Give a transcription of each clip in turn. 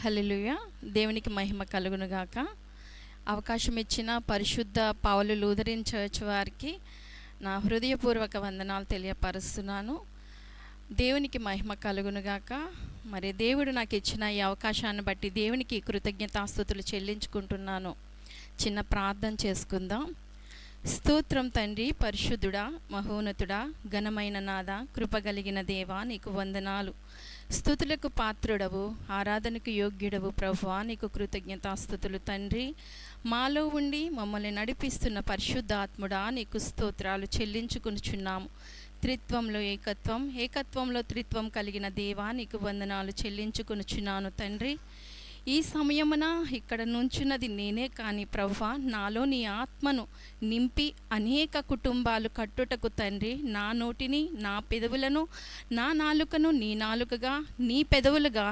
హల్లెలూయా. దేవునికి మహిమ కలుగునుగాక. అవకాశం ఇచ్చిన పరిశుద్ధ పౌలు లూథరన్ చర్చ్ వారికి నా హృదయపూర్వక వందనాలు తెలియపరుస్తున్నాను. దేవునికి మహిమ కలుగునుగాక. మరి దేవుడు నాకు ఇచ్చిన ఈ అవకాశాన్ని బట్టి దేవునికి కృతజ్ఞతాస్తుతులు చెల్లించుకుంటున్నాను. చిన్న ప్రార్థన చేసుకుందాం. స్తోత్రం తండ్రి, పరిశుద్ధుడా, మహోన్నతుడా, ఘనమైన నాద, కృపగలిగిన దేవా, నీకు వందనాలు. స్తుతులకు పాత్రుడవు, ఆరాధనకు యోగ్యుడవు ప్రభువా, నీకు కృతజ్ఞతాస్తుతులు తండ్రి. మాలో ఉండి మమ్మల్ని నడిపిస్తున్న పరిశుద్ధాత్ముడా, నీకు స్తోత్రాలు చెల్లించుకొనుచున్నాము. త్రిత్వంలో ఏకత్వం, ఏకత్వంలో త్రిత్వం కలిగిన దేవా, నీకు వందనాలు చెల్లించుకొనుచున్నాను తండ్రి. ఈ సమయమున ఇక్కడ నుంచున్నది నేనే కానీ ప్రభువా, నాలో నీ ఆత్మను నింపి అనేక కుటుంబాలు కట్టుటకు తండ్రి, నా నోటిని, నా పెదవులను, నా నాలుకను నీ నాలుకగా, నీ పెదవులుగా,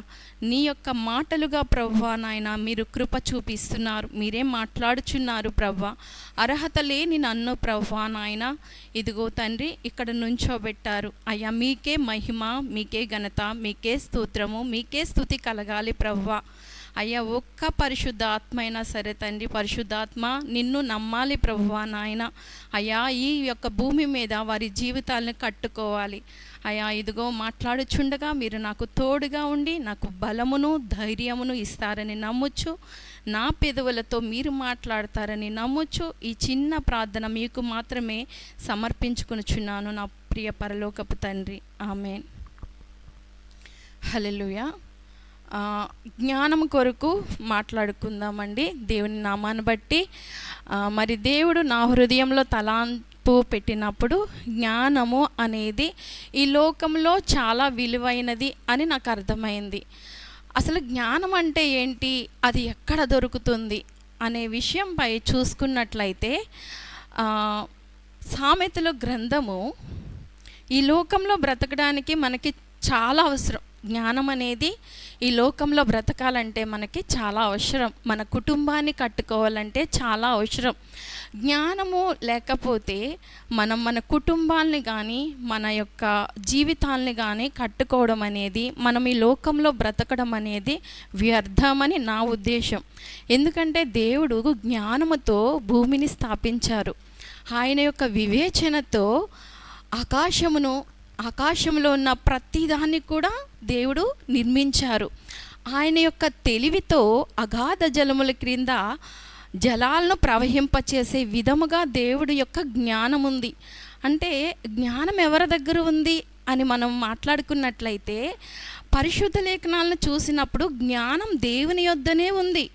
నీ యొక్క మాటలుగా ప్రభువా నాయన మీరు కృప చూపిస్తున్నారు. మీరే మాట్లాడుచున్నారు ప్రభువా. అర్హత లేని నన్ను ప్రభువా నాయన ఇదిగో తండ్రి ఇక్కడ నుంచోబెట్టారు అయ్యా. మీకే మహిమ, మీకే ఘనత, మీకే స్తోత్రము, మీకే స్తుతి కలగాలి ప్రభువా. అయ్యా, ఒక్క పరిశుద్ధాత్మ అయినా సరే తండ్రి, పరిశుద్ధాత్మ నిన్ను నమ్మాలి ప్రభువా నాయన. అయ్యా, ఈ యొక్క భూమి మీద వారి జీవితాలను కట్టుకోవాలి అయ్యా. ఇదిగో మాట్లాడుచుండగా మీరు నాకు తోడుగా ఉండి నాకు బలమును ధైర్యమును ఇస్తారని నమ్ముచ్చు. నా పెదవులతో మీరు మాట్లాడతారని నమ్ముచ్చు. ఈ చిన్న ప్రార్థన మీకు మాత్రమే సమర్పించుకొనుచున్నాను నా ప్రియ పరలోకపు తండ్రి. ఆమేన్. హల్లెలూయా. జ్ఞానం కొరకు మాట్లాడుకుందామండి దేవుని నామాన్ని బట్టి. మరి దేవుడు నా హృదయంలో తలాంపు పెట్టినప్పుడు జ్ఞానము అనేది ఈ లోకంలో చాలా విలువైనది అని నాకు అర్థమైంది. అసలు జ్ఞానం అంటే ఏంటి, అది ఎక్కడ దొరుకుతుంది అనే విషయంపై చూసుకున్నట్లయితే సామెతల గ్రంథము ఈ లోకంలో బ్రతకడానికి మనకి చాలా అవసరం. జ్ఞానం అనేది ఈ లోకంలో బ్రతకాలంటే మనకి చాలా అవసరం. మన కుటుంబాన్ని కట్టుకోవాలంటే చాలా అవసరం. జ్ఞానము లేకపోతే మనం మన కుటుంబాల్ని కానీ మన యొక్క జీవితాల్ని కానీ కట్టుకోవడం అనేది, మనం ఈ లోకంలో బ్రతకడం అనేది వ్యర్థమని నా ఉద్దేశం. ఎందుకంటే దేవుడు జ్ఞానముతో భూమిని స్థాపించారు. ఆయన యొక్క వివేచనతో ఆకాశంలో ఉన్న ప్రతిదాన్ని కూడా దేవుడు నిర్మించారు. ఆయన యొక్క తెలివితో అగాధ జలముల క్రింద జలాలను ప్రవహింపచేసే విధముగా దేవుడి యొక్క జ్ఞానం ఉంది. అంటే జ్ఞానం ఎవరి దగ్గర ఉంది అని మనం మాట్లాడుకున్నట్లయితే పరిశుద్ధ లేఖనాలను చూసినప్పుడు జ్ఞానం దేవుని యొద్దనే ఉంది.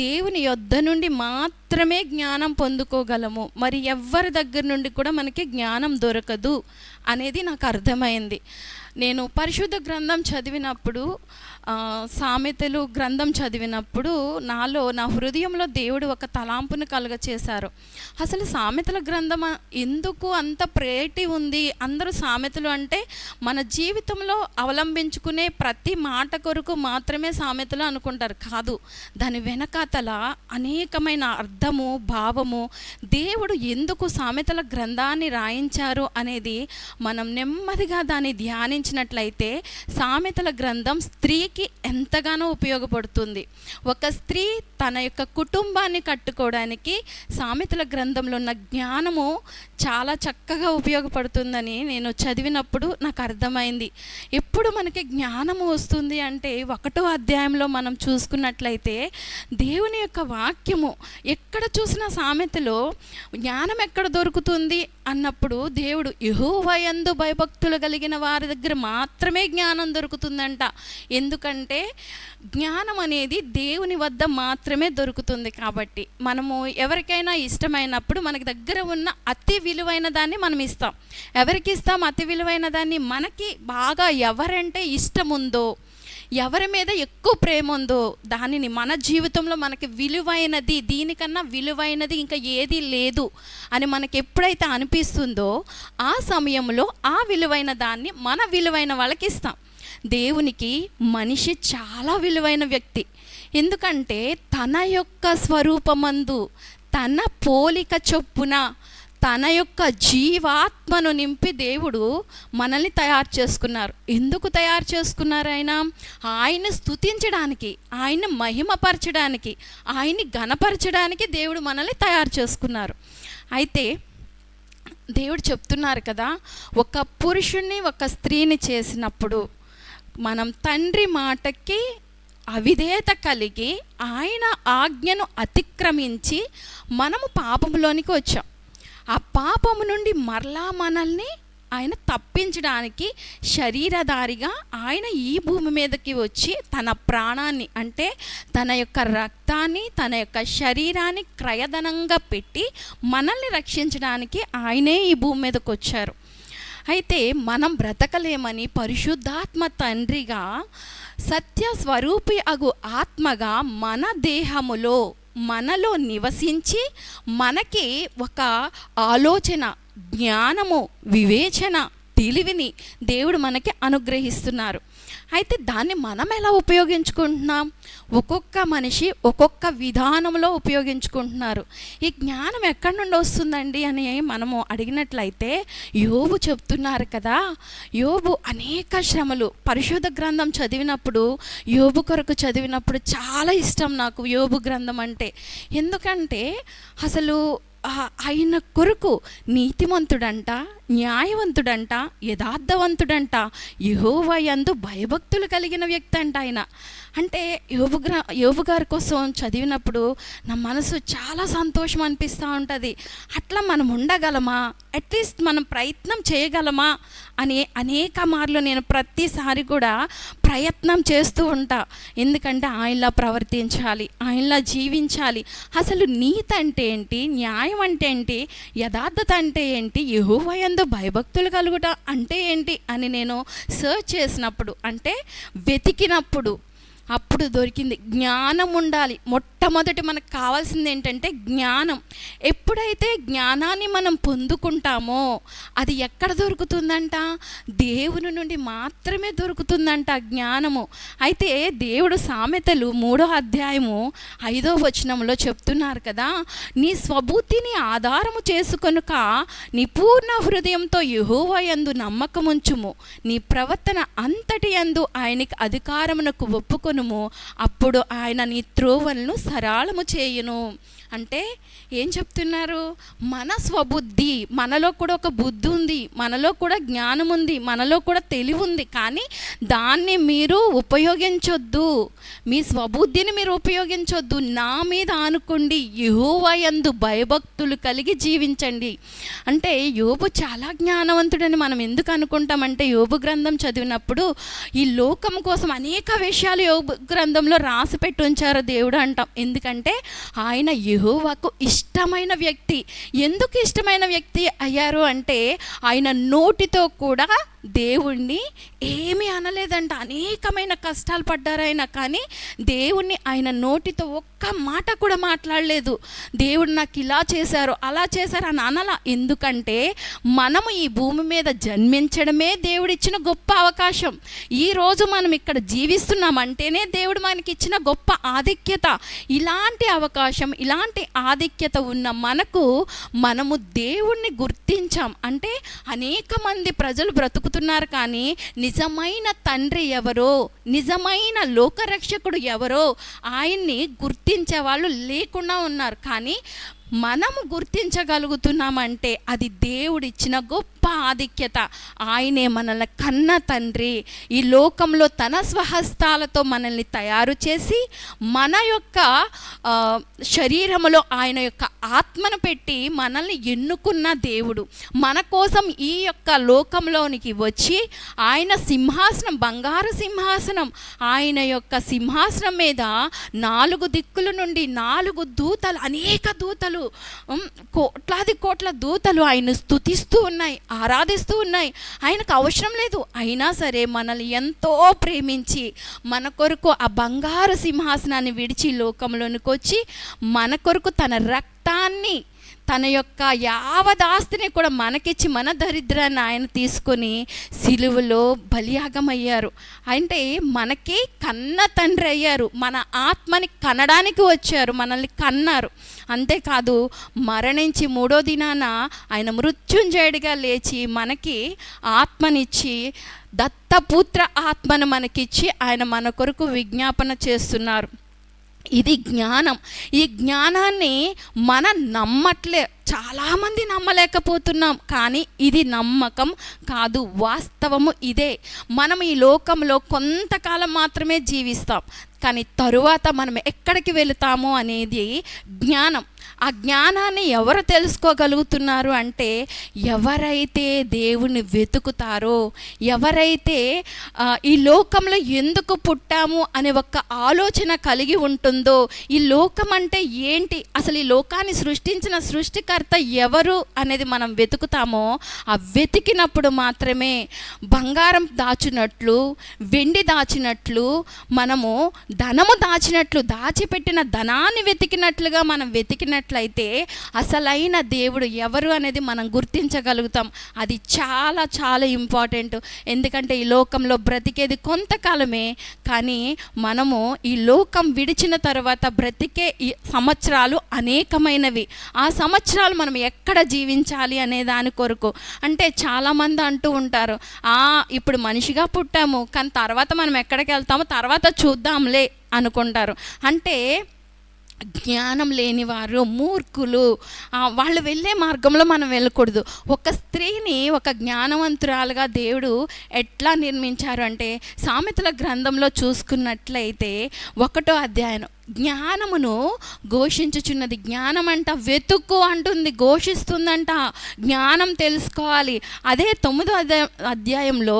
దేవుని యొద్ద నుండి మాత్రమే జ్ఞానం పొందుకోగలము. మరి ఎవరి దగ్గర నుండి కూడా మనకి జ్ఞానం దొరకదు అనేది నాకు అర్థమైంది. నేను పరిశుద్ధ గ్రంథం చదివినప్పుడు, సామెతలు గ్రంథం చదివినప్పుడు నా హృదయంలో దేవుడు ఒక తలాంపును కలుగచేశారు. అసలు సామెతల గ్రంథం ఎందుకు అంత ప్రేటి ఉంది? అందరూ సామెతలు అంటే మన జీవితంలో అవలంబించుకునే ప్రతి మాట కొరకు మాత్రమే సామెతలు అనుకుంటారు. కాదు, దాని వెనకాతల అనేకమైన అర్థము, భావము, దేవుడు ఎందుకు సామెతల గ్రంథాన్ని రాయించారు అనేది మనం నెమ్మదిగా దాన్ని ధ్యానించినట్లయితే సామెతల గ్రంథం స్త్రీకి ఎంతగానో ఉపయోగపడుతుంది. ఒక స్త్రీ తన యొక్క కుటుంబాన్ని కట్టుకోవడానికి సామెతల గ్రంథంలో ఉన్న జ్ఞానము చాలా చక్కగా ఉపయోగపడుతుందని నేను చదివినప్పుడు నాకు అర్థమైంది. ఎప్పుడు మనకి జ్ఞానము వస్తుంది అంటే 1వ అధ్యాయంలో మనం చూసుకున్నట్లయితే దేవుని యొక్క వాక్యము ఎక్కడ చూసినా సామెతలో జ్ఞానం ఎక్కడ దొరుకుతుంది అన్నప్పుడు దేవుడు యెహోవా యందు భయభక్తులు కలిగిన వారి దగ్గర మాత్రమే జ్ఞానం దొరుకుతుందంట. ఎందుకంటే జ్ఞానం అనేది దేవుని వద్ద మాత్రమే దొరుకుతుంది. కాబట్టి మనము ఎవరికైనా ఇష్టమైనప్పుడు మనకి దగ్గర ఉన్న అతి విలువైన దాన్ని మనం ఇస్తాం. ఎవరికి ఇస్తాం అతి విలువైన దాన్ని? మనకి బాగా ఎవరంటే ఇష్టం ఉందో, ఎవరి మీద ఎక్కువ ప్రేమ ఉందో దానిని మన జీవితంలో మనకి విలువైనది, దీనికన్నా విలువైనది ఇంకా ఏది లేదు అని మనకి ఎప్పుడైతే అనిపిస్తుందో ఆ సమయంలో ఆ విలువైన దాన్ని మన విలువైన వాళ్ళకి ఇస్తాం. దేవునికి మనిషి చాలా విలువైన వ్యక్తి. ఎందుకంటే తన యొక్క స్వరూపమందు, తన పోలిక చొప్పున తన యొక్క జీవాత్మను నింపి దేవుడు మనల్ని తయారు చేసుకున్నారు. ఎందుకు తయారు చేసుకున్నారు? ఆయన్ని స్తుతించడానికి, ఆయన్ని మహిమపరచడానికి, ఆయన్ని ఘనపరచడానికి దేవుడు మనల్ని తయారు చేసుకున్నారు. అయితే దేవుడు చెప్తున్నారు కదా, ఒక పురుషుణ్ణి ఒక స్త్రీని చేసినప్పుడు మనం తండ్రి మాటకి అవిధేయత కలిగి ఆయన ఆజ్ఞను అతిక్రమించి మనము పాపంలోనికి వచ్చాం. ఆ పాపము నుండి మరలా మనల్ని ఆయన తప్పించడానికి శరీరధారిగా ఆయన ఈ భూమి మీదకి వచ్చి తన ప్రాణాన్ని, అంటే తన యొక్క రక్తాన్ని, తన యొక్క శరీరాన్ని క్రయధనంగా పెట్టి మనల్ని రక్షించడానికి ఆయనే ఈ భూమి మీదకి వచ్చారు. అయితే మనం బ్రతకలేమని పరిశుద్ధాత్మ తండ్రిగా, సత్య స్వరూపి అగు ఆత్మగా మన దేహములో మనలో నివసించి మనకి ఒక ఆలోచన, జ్ఞానము, వివేచన, తెలివిని దేవుడు మనకి అనుగ్రహిస్తున్నారు. అయితే దాన్ని మనం ఎలా ఉపయోగించుకుంటున్నాం? ఒక్కొక్క మనిషి ఒక్కొక్క విధానంలో ఉపయోగించుకుంటున్నారు. ఈ జ్ఞానం ఎక్కడి నుండి వస్తుందండి అని మనము అడిగినట్లయితే యోబు చెప్తున్నారు కదా, యోబు అనేక శ్రమలు, పరిశుద్ధ గ్రంథం చదివినప్పుడు, యోబు కొరకు చదివినప్పుడు చాలా ఇష్టం నాకు యోబు గ్రంథం అంటే. ఎందుకంటే అసలు ఆయన కొరకు నీతిమంతుడంట, న్యాయవంతుడంట, యథార్థవంతుడంట, యెహోవా యందు భయభక్తులు కలిగిన వ్యక్తి అంట ఆయన. అంటే యోబు గారి కోసం చదివినప్పుడు నా మనసు చాలా సంతోషం అనిపిస్తూ ఉంటుంది. అట్లా మనం ఉండగలమా, అట్లీస్ట్ మనం ప్రయత్నం చేయగలమా అని అనేక మార్లు నేను ప్రతిసారి కూడా ప్రయత్నం చేస్తూ ఉంటా. ఎందుకంటే ఆయనలా ప్రవర్తించాలి, ఆయనలా జీవించాలి. అసలు నీతి అంటే ఏంటి, న్యాయం అంటే ఏంటి, యథార్థత అంటే ఏంటి, యెహోవా యందు భయభక్తులు కలుగుట అంటే ఏంటి అని నేను సర్చ్ చేసినప్పుడు, అంటే వెతికినప్పుడు అప్పుడు దొరికింది. జ్ఞానం ఉండాలి. మొట్టమొదటి మనకు కావాల్సింది ఏంటంటే జ్ఞానం. ఎప్పుడైతే జ్ఞానాన్ని మనం పొందుకుంటామో అది ఎక్కడ దొరుకుతుందంట? దేవుని నుండి మాత్రమే దొరుకుతుందంట జ్ఞానము. అయితే దేవుడు సామెతలు 3వ అధ్యాయము 5వ వచనంలో చెప్తున్నారు కదా, నీ స్వబుద్ధిని ఆధారము చేసుకొనుక నీ పూర్ణ హృదయంతో యెహోవా యందు నమ్మకముంచుము, నీ ప్రవర్తన అంతటి యందు ఆయనకి అధికారమునకు ఒప్పుకొను, అప్పుడు ఆయన నీ త్రోవలను సరళము చేయును. అంటే ఏం చెప్తున్నారు? మన స్వబుద్ధి, మనలో కూడా ఒక బుద్ధి ఉంది, మనలో కూడా జ్ఞానం ఉంది, మనలో కూడా తెలివి ఉంది, కానీ దాన్ని మీరు ఉపయోగించొద్దు. మీ స్వబుద్ధిని మీరు ఉపయోగించొద్దు. నా మీద ఆనుకోండి, యెహోవా యందు భయభక్తులు కలిగి జీవించండి. అంటే యోబు చాలా జ్ఞానవంతుడని మనం ఎందుకు అనుకుంటామంటే, యోబు గ్రంథం చదివినప్పుడు ఈ లోకం కోసం అనేక విషయాలు యోబు గ్రంథంలో రాసి పెట్టి ఉంచారు దేవుడు అంటాం. ఎందుకంటే ఆయన యెహోవాకు ఇష్టమైన వ్యక్తి. ఎందుకు ఇష్టమైన వ్యక్తి అయ్యారు అంటే, ఆయన నోటితో కూడా దేవుణ్ణి ఏమీ అనలేదంట. అనేకమైన కష్టాలు పడ్డారు ఆయన, కానీ దేవుణ్ణి ఆయన నోటితో ఒక్క మాట కూడా మాట్లాడలేదు. దేవుడు నాకు ఇలా చేశారు, అలా చేశారు అని అనలా. ఎందుకంటే మనము ఈ భూమి మీద జన్మించడమే దేవుడిచ్చిన గొప్ప అవకాశం. ఈరోజు మనం ఇక్కడ జీవిస్తున్నామంటేనే దేవుడు మనకి ఇచ్చిన గొప్ప ఆధిక్యత. ఇలాంటి అవకాశం, ఇలాంటి ఆధిక్యత ఉన్న మనము దేవుణ్ణి గుర్తించాం. అంటే అనేక మంది ప్రజలు బ్రతుకుతున్నారు, కానీ నిజమైన తండ్రి ఎవరో, నిజమైన లోకరక్షకుడు ఎవరో ఆయన్ని గుర్తించే వాళ్ళు లేకుండా ఉన్నారు. కానీ మనము గుర్తించగలుగుతున్నామంటే అది దేవుడిచ్చిన గొప్ప ఆధిక్యత. ఆయనే మనల్ని కన్న తండ్రి. ఈ లోకంలో తన స్వహస్తాలతో మనల్ని తయారు చేసి మన యొక్క శరీరములో ఆయన యొక్క ఆత్మను పెట్టి మనల్ని ఎన్నుకున్న దేవుడు మన కోసం ఈ యొక్క లోకంలోనికి వచ్చి ఆయన సింహాసనం, బంగారు సింహాసనం, ఆయన యొక్క సింహాసనం మీద 4 దిక్కుల నుండి 4 దూతలు, అనేక దూతలు, కోట్లాది కోట్ల దూతలు ఆయన స్తుతిస్తూ ఉన్నాయి, ఆరాధిస్తూ ఉన్నాయి. ఆయనకు అవసరం లేదు, అయినా సరే మనల్ని ఎంతో ప్రేమించి మన కొరకు ఆ బంగారు సింహాసనాన్ని విడిచి లోకంలోనికి వచ్చి మన కొరకు తన రక్తాన్ని, తన యొక్క యావదాస్తిని కూడా మనకిచ్చి మన దరిద్రాన్ని ఆయన తీసుకొని సిలువలో బలియాగమయ్యారు. అంటే మనకి కన్న తండ్రి అయ్యారు, మన ఆత్మని కనడానికి వచ్చారు, మనల్ని కన్నారు. అంతేకాదు మరణించి మూడో దినాన ఆయన మృత్యుంజయుడిగా లేచి మనకి ఆత్మనిచ్చి దత్తపుత్ర ఆత్మను మనకిచ్చి ఆయన మన కొరకు విజ్ఞాపన చేస్తున్నారు. ఇది జ్ఞానం. ఈ జ్ఞానాన్ని మనం నమ్మట్లే, చాలామంది నమ్మలేకపోతున్నాం. కానీ ఇది నమ్మకం కాదు, వాస్తవము ఇదే. మనం ఈ లోకంలో కొంతకాలం మాత్రమే జీవిస్తాం, కానీ తరువాత మనం ఎక్కడికి వెళుతాము అనేది జ్ఞానం. ఆ జ్ఞానాన్ని ఎవరు తెలుసుకోగలుగుతున్నారు అంటే ఎవరైతే దేవుని వెతుకుతారో, ఎవరైతే ఈ లోకంలో ఎందుకు పుట్టాము అనే ఒక ఆలోచన కలిగి ఉంటుందో, ఈ లోకం అంటే ఏంటి, అసలు ఈ లోకాన్ని సృష్టించిన సృష్టికర్త ఎవరు అనేది మనం వెతుకుతామో, ఆ వెతికినప్పుడు మాత్రమే బంగారం దాచినట్లు, వెండి దాచినట్లు, మనము ధనము దాచినట్లు, దాచిపెట్టిన ధనాన్ని వెతికినట్లుగా మనం వెతికినట్లయితే అసలైన దేవుడు ఎవరు అనేది మనం గుర్తించగలుగుతాం. అది చాలా చాలా ఇంపార్టెంట్. ఎందుకంటే ఈ లోకంలో బ్రతికేది కొంతకాలమే, కానీ మనము ఈ లోకం విడిచిన తర్వాత బ్రతికే ఈ సంవత్సరాలు అనేకమైనవి. ఆ సంవత్సరాలు మనం ఎక్కడ జీవించాలి అనే దాని కొరకు. అంటే చాలామంది అంటూ ఉంటారు, ఇప్పుడు మనిషిగా పుట్టాము, కానీ తర్వాత మనం ఎక్కడికి వెళ్తామో తర్వాత చూద్దాంలే అనుకుంటారు. అంటే జ్ఞానం లేనివారు, మూర్ఖులు, వాళ్ళు వెళ్ళే మార్గంలో మనం వెళ్ళకూడదు. ఒక స్త్రీని ఒక జ్ఞానవంతురాలుగా దేవుడు ఎట్లా నిర్మించారు అంటే, సామెతల గ్రంథంలో చూసుకున్నట్లయితే 1వ అధ్యాయం, జ్ఞానమును ఘోషించుచున్నది. జ్ఞానం అంట వెతుక్కు అంటుంది, ఘోషిస్తుందంట. జ్ఞానం తెలుసుకోవాలి. అదే 9వ అధ్యాయంలో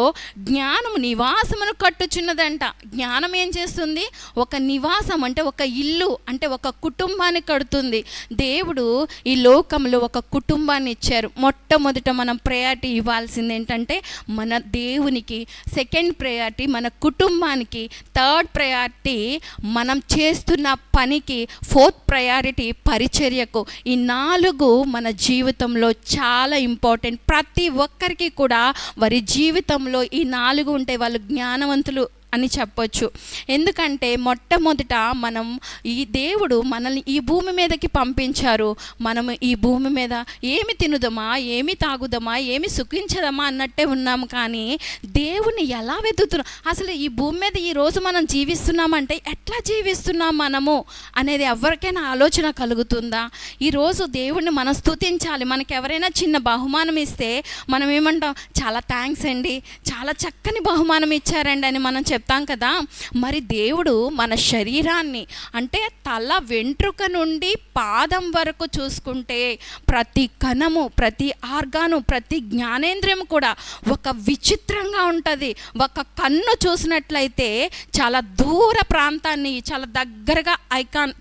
జ్ఞానము నివాసమును కట్టుచున్నదంట. జ్ఞానం ఏం చేస్తుంది? ఒక నివాసం అంటే ఒక ఇల్లు, అంటే ఒక కుటుంబాన్ని కడుతుంది. దేవుడు ఈ లోకంలో ఒక కుటుంబాన్ని ఇచ్చారు. మొట్టమొదట మనం ప్రయారిటీ ఇవ్వాల్సింది ఏంటంటే మన దేవునికి, సెకండ్ ప్రయారిటీ మన కుటుంబానికి, థర్డ్ ప్రయారిటీ మనం చేస్తున్న పనికి, ఫోర్త్ ప్రయారిటీ పరిచర్యకు. ఈ 4 మన జీవితంలో చాలా ఇంపార్టెంట్. ప్రతి ఒక్కరికి కూడా వారి జీవితంలో ఈ 4 ఉంటే వాళ్ళు జ్ఞానవంతులు అని చెప్పొచ్చు. ఎందుకంటే మొట్టమొదట మనం ఈ దేవుడు మనల్ని ఈ భూమి మీదకి పంపించారు. మనము ఈ భూమి మీద ఏమి తినుదమా, ఏమి తాగుదమా, ఏమి సుఖించదమా అన్నట్టే ఉన్నాము. కానీ దేవుని ఎలా వెతుకుతున్నాం, అసలు ఈ భూమి మీద ఈరోజు మనం జీవిస్తున్నామంటే ఎట్లా జీవిస్తున్నాం మనము అనేది ఎవరికైనా ఆలోచన కలుగుతుందా? ఈరోజు దేవుణ్ణి మనం స్తుతించాలి. మనకి ఎవరైనా చిన్న బహుమానం ఇస్తే మనం ఏమంటాం? చాలా థ్యాంక్స్ అండి, చాలా చక్కని బహుమానం ఇచ్చారండి అని మనం చెప్తాం కదా. మరి దేవుడు మన శరీరాన్ని, అంటే తల వెంట్రుక నుండి పాదం వరకు చూసుకుంటే ప్రతి కణము, ప్రతి ఆర్గాను, ప్రతి జ్ఞానేంద్రియం కూడా ఒక విచిత్రంగా ఉంటుంది. ఒక కన్ను చూసినట్లయితే చాలా దూర ప్రాంతాన్ని చాలా దగ్గరగా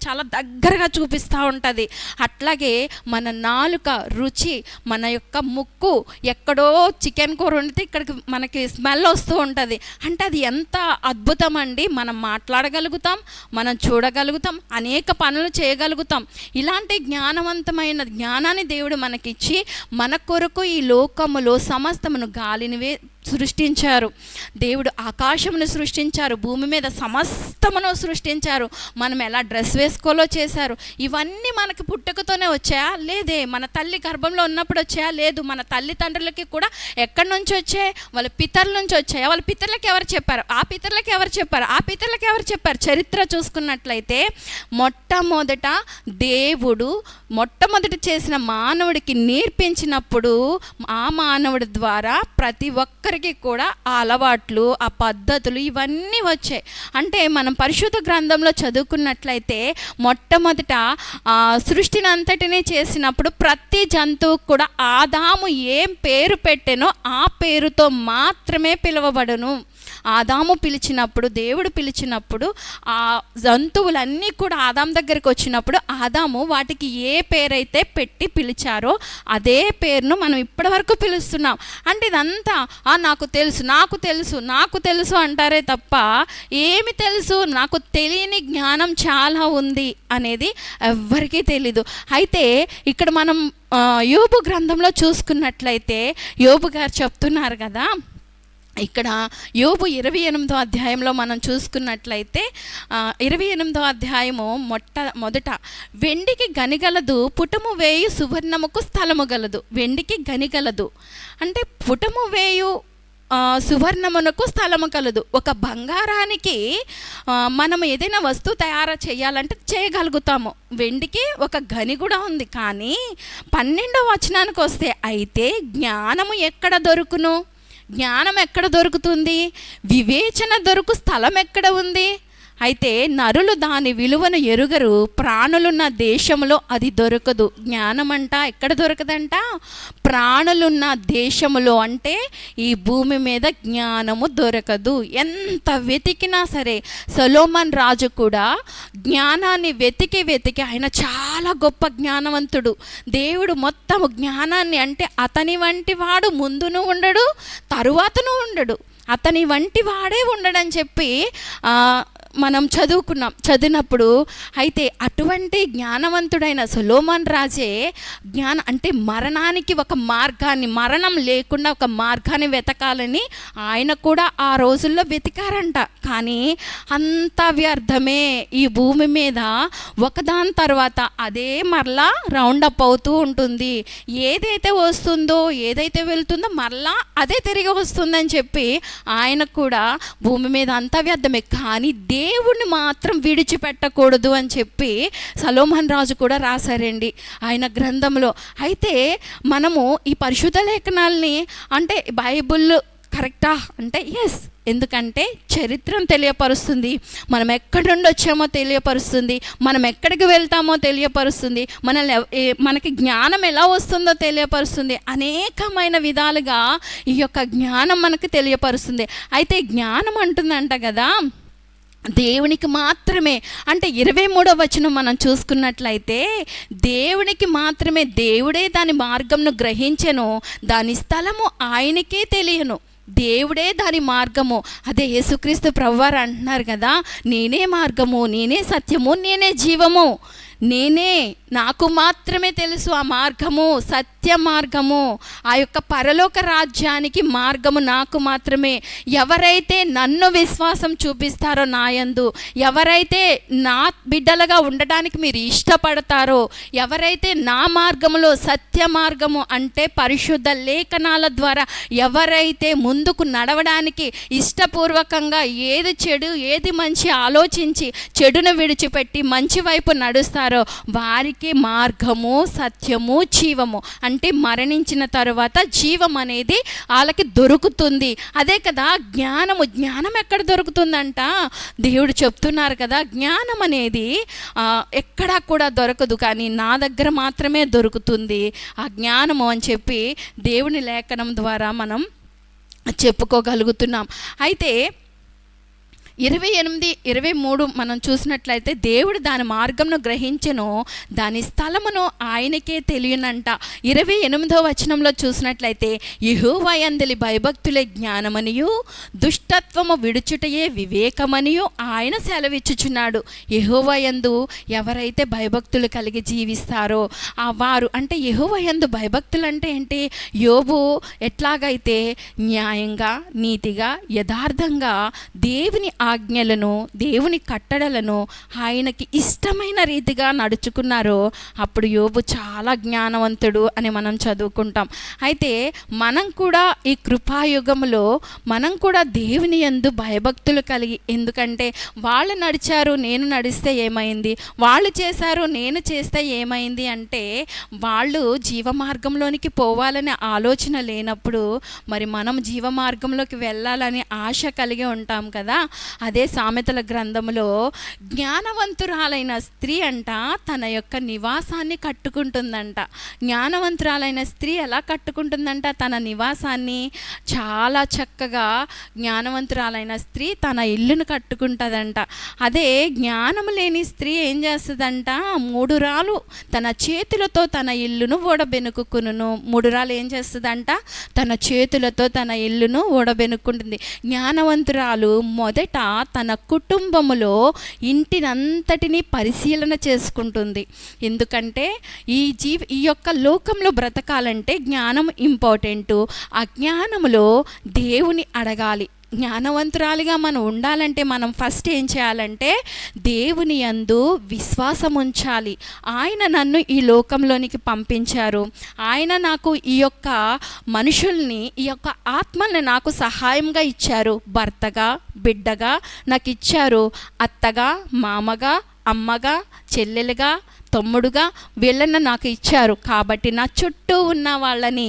చాలా దగ్గరగా చూపిస్తూ ఉంటుంది. అట్లాగే మన నాలుక రుచి, మన యొక్క ముక్కు ఎక్కడో చికెన్ కూర వండితే ఇక్కడికి మనకి స్మెల్ వస్తూ ఉంటుంది. అంటే అది ఎంత అద్భుతం అండి. మనం మాట్లాడగలుగుతాం, మనం చూడగలుగుతాం, అనేక పనులు చేయగలుగుతాం. ఇలాంటి జ్ఞానవంతమైన జ్ఞానాన్ని దేవుడు మనకిచ్చి మన కొరకు ఈ లోకములో సమస్తమును, గాలిని సృష్టించారు, దేవుడు ఆకాశమును సృష్టించారు, భూమి మీద సమస్తమును సృష్టించారు, మనం ఎలా డ్రెస్ వేసుకోవాలో చేశారు. ఇవన్నీ మనకి పుట్టుకతోనే వచ్చాయా? లేదే. మన తల్లి గర్భంలో ఉన్నప్పుడు వచ్చాయా? లేదు. మన తల్లిదండ్రులకి కూడా ఎక్కడి నుంచి వచ్చాయి? వాళ్ళ పితరుల నుంచి వచ్చాయా? వాళ్ళ పితరులకు ఎవరు చెప్పారు? ఆ పితరులకు ఎవరు చెప్పారు? ఆ పితరులకు ఎవరు చెప్పారు? చరిత్ర చూసుకున్నట్లయితే మొట్టమొదట దేవుడు చేసిన మానవుడికి నేర్పించినప్పుడు ఆ మానవుడి ద్వారా ప్రతి ఒక్కరికి కూడా ఆ అలవాట్లు, ఆ పద్ధతులు ఇవన్నీ వచ్చాయి. అంటే మనం పరిశుద్ధ గ్రంథంలో చదువుకున్నట్లయితే మొట్టమొదట సృష్టిని అంతటినీ చేసినప్పుడు ప్రతి జంతువుకు కూడా ఆదాము ఏం పేరు పెట్టెనో ఆ పేరుతో మాత్రమే పిలువబడును. ఆదాము పిలిచినప్పుడు, దేవుడు పిలిచినప్పుడు ఆ జంతువులన్నీ కూడా ఆదాము దగ్గరికి వచ్చినప్పుడు ఆదాము వాటికి ఏ పేరైతే పెట్టి పిలిచారో అదే పేరును మనం ఇప్పటివరకు పిలుస్తున్నాం. అంటే ఇదంతా నాకు తెలుసు, నాకు తెలుసు, నాకు తెలుసు అంటారే తప్ప ఏమి తెలుసు, నాకు తెలియని జ్ఞానం చాలా ఉంది అనేది ఎవ్వరికీ తెలీదు. అయితే ఇక్కడ మనం యోబు గ్రంథంలో చూసుకున్నట్లయితే యోబు గారు చెప్తున్నారు కదా, ఇక్కడ యోబు 28వ అధ్యాయంలో మనం చూసుకున్నట్లయితే 28వ అధ్యాయము మొదట వెండికి గనిగలదు, పుటము వేయు సువర్ణముకు స్థలము గలదు. వెండికి గనిగలదు అంటే పుటము వేయు సువర్ణమునకు స్థలము కలదు. ఒక బంగారానికి మనం ఏదైనా వస్తువు తయారు చేయాలంటే చేయగలుగుతాము. వెండికి ఒక గని కూడా ఉంది. కానీ 12వ వచనానికి వస్తే అయితే జ్ఞానము ఎక్కడ దొరుకును? జ్ఞానం ఎక్కడ దొరుకుతుంది? వివేచన దొరుకు స్థలం ఎక్కడ ఉంది? అయితే నరులు దాని విలువను ఎరుగరు, ప్రాణులున్న దేశంలో అది దొరకదు. జ్ఞానమంట ఎక్కడ దొరకదంట? ప్రాణులున్న దేశంలో, అంటే ఈ భూమి మీద జ్ఞానము దొరకదు. ఎంత వెతికినా సరే, సొలొమోన్ రాజు కూడా జ్ఞానాన్ని వెతికి ఆయన చాలా గొప్ప జ్ఞానవంతుడు. దేవుడు మొత్తం జ్ఞానాన్ని, అంటే అతని వంటి వాడు ముందును ఉండడు, తరువాతను ఉండడు, అతని వంటి వాడే ఉండడని చెప్పి మనం చదివినప్పుడు అయితే అటువంటి జ్ఞానవంతుడైన సొలొమోన్ రాజే అంటే మరణానికి ఒక మార్గాన్ని, మరణం లేకుండా ఒక మార్గాన్ని వెతకాలని ఆయన కూడా ఆ రోజుల్లో వెతికారంట. కానీ అంత వ్యర్థమే. ఈ భూమి మీద ఒకదాని తర్వాత అదే మరలా రౌండప్ అవుతూ ఉంటుంది. ఏదైతే వస్తుందో, ఏదైతే వెళ్తుందో మరలా అదే తిరిగి వస్తుందని చెప్పి ఆయన కూడా భూమి మీద అంతా వ్యర్థమే, కానీ దేవుణ్ణి మాత్రం విడిచిపెట్టకూడదు అని చెప్పి సొలొమోన్ రాజు కూడా రాశారండి ఆయన గ్రంథంలో. అయితే మనము ఈ పరిశుద్ధ లేఖనాల్ని, అంటే బైబుల్ కరెక్టా అంటే ఎస్, ఎందుకంటే చరిత్రను తెలియపరుస్తుంది, మనం ఎక్కడి నుండి వచ్చామో తెలియపరుస్తుంది, మనం ఎక్కడికి వెళ్తామో తెలియపరుస్తుంది, మనకి జ్ఞానం ఎలా వస్తుందో తెలియపరుస్తుంది. అనేకమైన విధాలుగా ఈ యొక్క జ్ఞానం మనకు తెలియపరుస్తుంది. అయితే జ్ఞానం అంటుందంట కదా దేవునికి మాత్రమే. అంటే 23వ వచనం మనం చూసుకున్నట్లయితే దేవునికి మాత్రమే, దేవుడే దాని మార్గంను గ్రహించెను, దాని స్థలము ఆయనకే తెలియను. దేవుడే దాని మార్గము. అదే యేసుక్రీస్తు ప్రభువారు అంటున్నారు కదా, నేనే మార్గము, నేనే సత్యము, నేనే జీవము, నాకు మాత్రమే తెలుసు ఆ మార్గము, సత్య మార్గము, ఆ యొక్క పరలోక రాజ్యానికి మార్గము నాకు మాత్రమే. ఎవరైతే నన్ను విశ్వాసం చూపిస్తారో నా యందు, ఎవరైతే నా బిడ్డలుగా ఉండడానికి మీరు ఇష్టపడతారో, ఎవరైతే నా మార్గములో, సత్య మార్గము అంటే పరిశుద్ధ లేఖనాల ద్వారా ఎవరైతే ముందుకు నడవడానికి ఇష్టపూర్వకంగా ఏది చెడు ఏది మంచి ఆలోచించి చెడును విడిచిపెట్టి మంచి వైపు నడుస్తారో వారికి మార్గము, సత్యము, జీవము, అంటే మరణించిన తరువాత జీవం అనేది వాళ్ళకి దొరుకుతుంది. అదే కదా జ్ఞానం ఎక్కడ దొరుకుతుందంట? దేవుడు చెప్తున్నారు కదా, జ్ఞానం అనేది ఎక్కడా కూడా దొరకదు, కానీ నా దగ్గర మాత్రమే దొరుకుతుంది ఆ జ్ఞానము అని చెప్పి దేవుని లేఖనం ద్వారా మనం చెప్పుకోగలుగుతున్నాం. అయితే 28, 23 మనం చూసినట్లయితే దేవుడు దాని మార్గంను గ్రహించెను, దాని స్థలమును ఆయనకే తెలియనంట. 28వ వచనంలో చూసినట్లయితే యెహోవా యందలి భయభక్తులే జ్ఞానమనియు, దుష్టత్వము విడుచుటయే వివేకమనియు ఆయన సెలవిచ్చుచున్నాడు. యెహోవా యందు ఎవరైతే భయభక్తులు కలిగి జీవిస్తారో వారు, అంటే యెహోవా యందు భయభక్తులు అంటే ఏంటి? యోబు ఎట్లాగైతే న్యాయంగా, నీతిగా, యథార్థంగా దేవుని ఆజ్ఞలను, దేవుని కట్టడలను ఆయనకి ఇష్టమైన రీతిగా నడుచుకున్నారో అప్పుడు యోబు చాలా జ్ఞానవంతుడు అని మనం చదువుకుంటాం. అయితే మనం కూడా ఈ కృపాయుగంలో మనం కూడా దేవుని యందు భయభక్తులు కలిగి, ఎందుకంటే వాళ్ళు నడిచారు నేను నడిస్తే ఏమైంది, వాళ్ళు చేశారు నేను చేస్తే ఏమైంది అంటే వాళ్ళు జీవమార్గంలోనికి పోవాలనే ఆలోచన లేనప్పుడు మరి మనం జీవమార్గంలోకి వెళ్ళాలని ఆశ కలిగి ఉంటాం కదా. అదే సామెతల గ్రంథములో జ్ఞానవంతురాలైన స్త్రీ అంట తన యొక్క నివాసాన్ని కట్టుకుంటుందంట. జ్ఞానవంతురాలైన స్త్రీ ఎలా కట్టుకుంటుందంట? తన నివాసాన్ని చాలా చక్కగా జ్ఞానవంతురాలైన స్త్రీ తన ఇల్లును కట్టుకుంటుందంట. అదే జ్ఞానము లేని స్త్రీ ఏం చేస్తుందంట? మూఢురాలు తన చేతులతో తన ఇల్లును ఓడబెనుకును. మూఢురాలు ఏం చేస్తుందంట? తన చేతులతో తన ఇల్లును ఓడబెనుక్కుంటుంది. జ్ఞానవంతురాలు మొదట తన కుటుంబములో ఇంటినంతటినీ పరిశీలన చేసుకుంటుంది. ఎందుకంటే ఈ యొక్క లోకంలో బ్రతకాలంటే జ్ఞానం ఇంపార్టెంటు. ఆ జ్ఞానములో దేవుని అడగాలి. జ్ఞానవంతురాలిగా మనం ఉండాలంటే మనం ఫస్ట్ ఏం చేయాలంటే దేవుని యందు విశ్వాసం ఉంచాలి. ఆయన నన్ను ఈ లోకంలోనికి పంపించారు. ఆయన నాకు ఈ యొక్క మనుషుల్ని, ఈ యొక్క ఆత్మల్ని నాకు సహాయంగా ఇచ్చారు. భర్తగా, బిడ్డగా నాకు ఇచ్చారు. అత్తగా, మామగా, అమ్మగా, చెల్లెలుగా, తమ్ముడుగా వీళ్ళని నాకు ఇచ్చారు. కాబట్టి నా చుట్టూ ఉన్న వాళ్ళని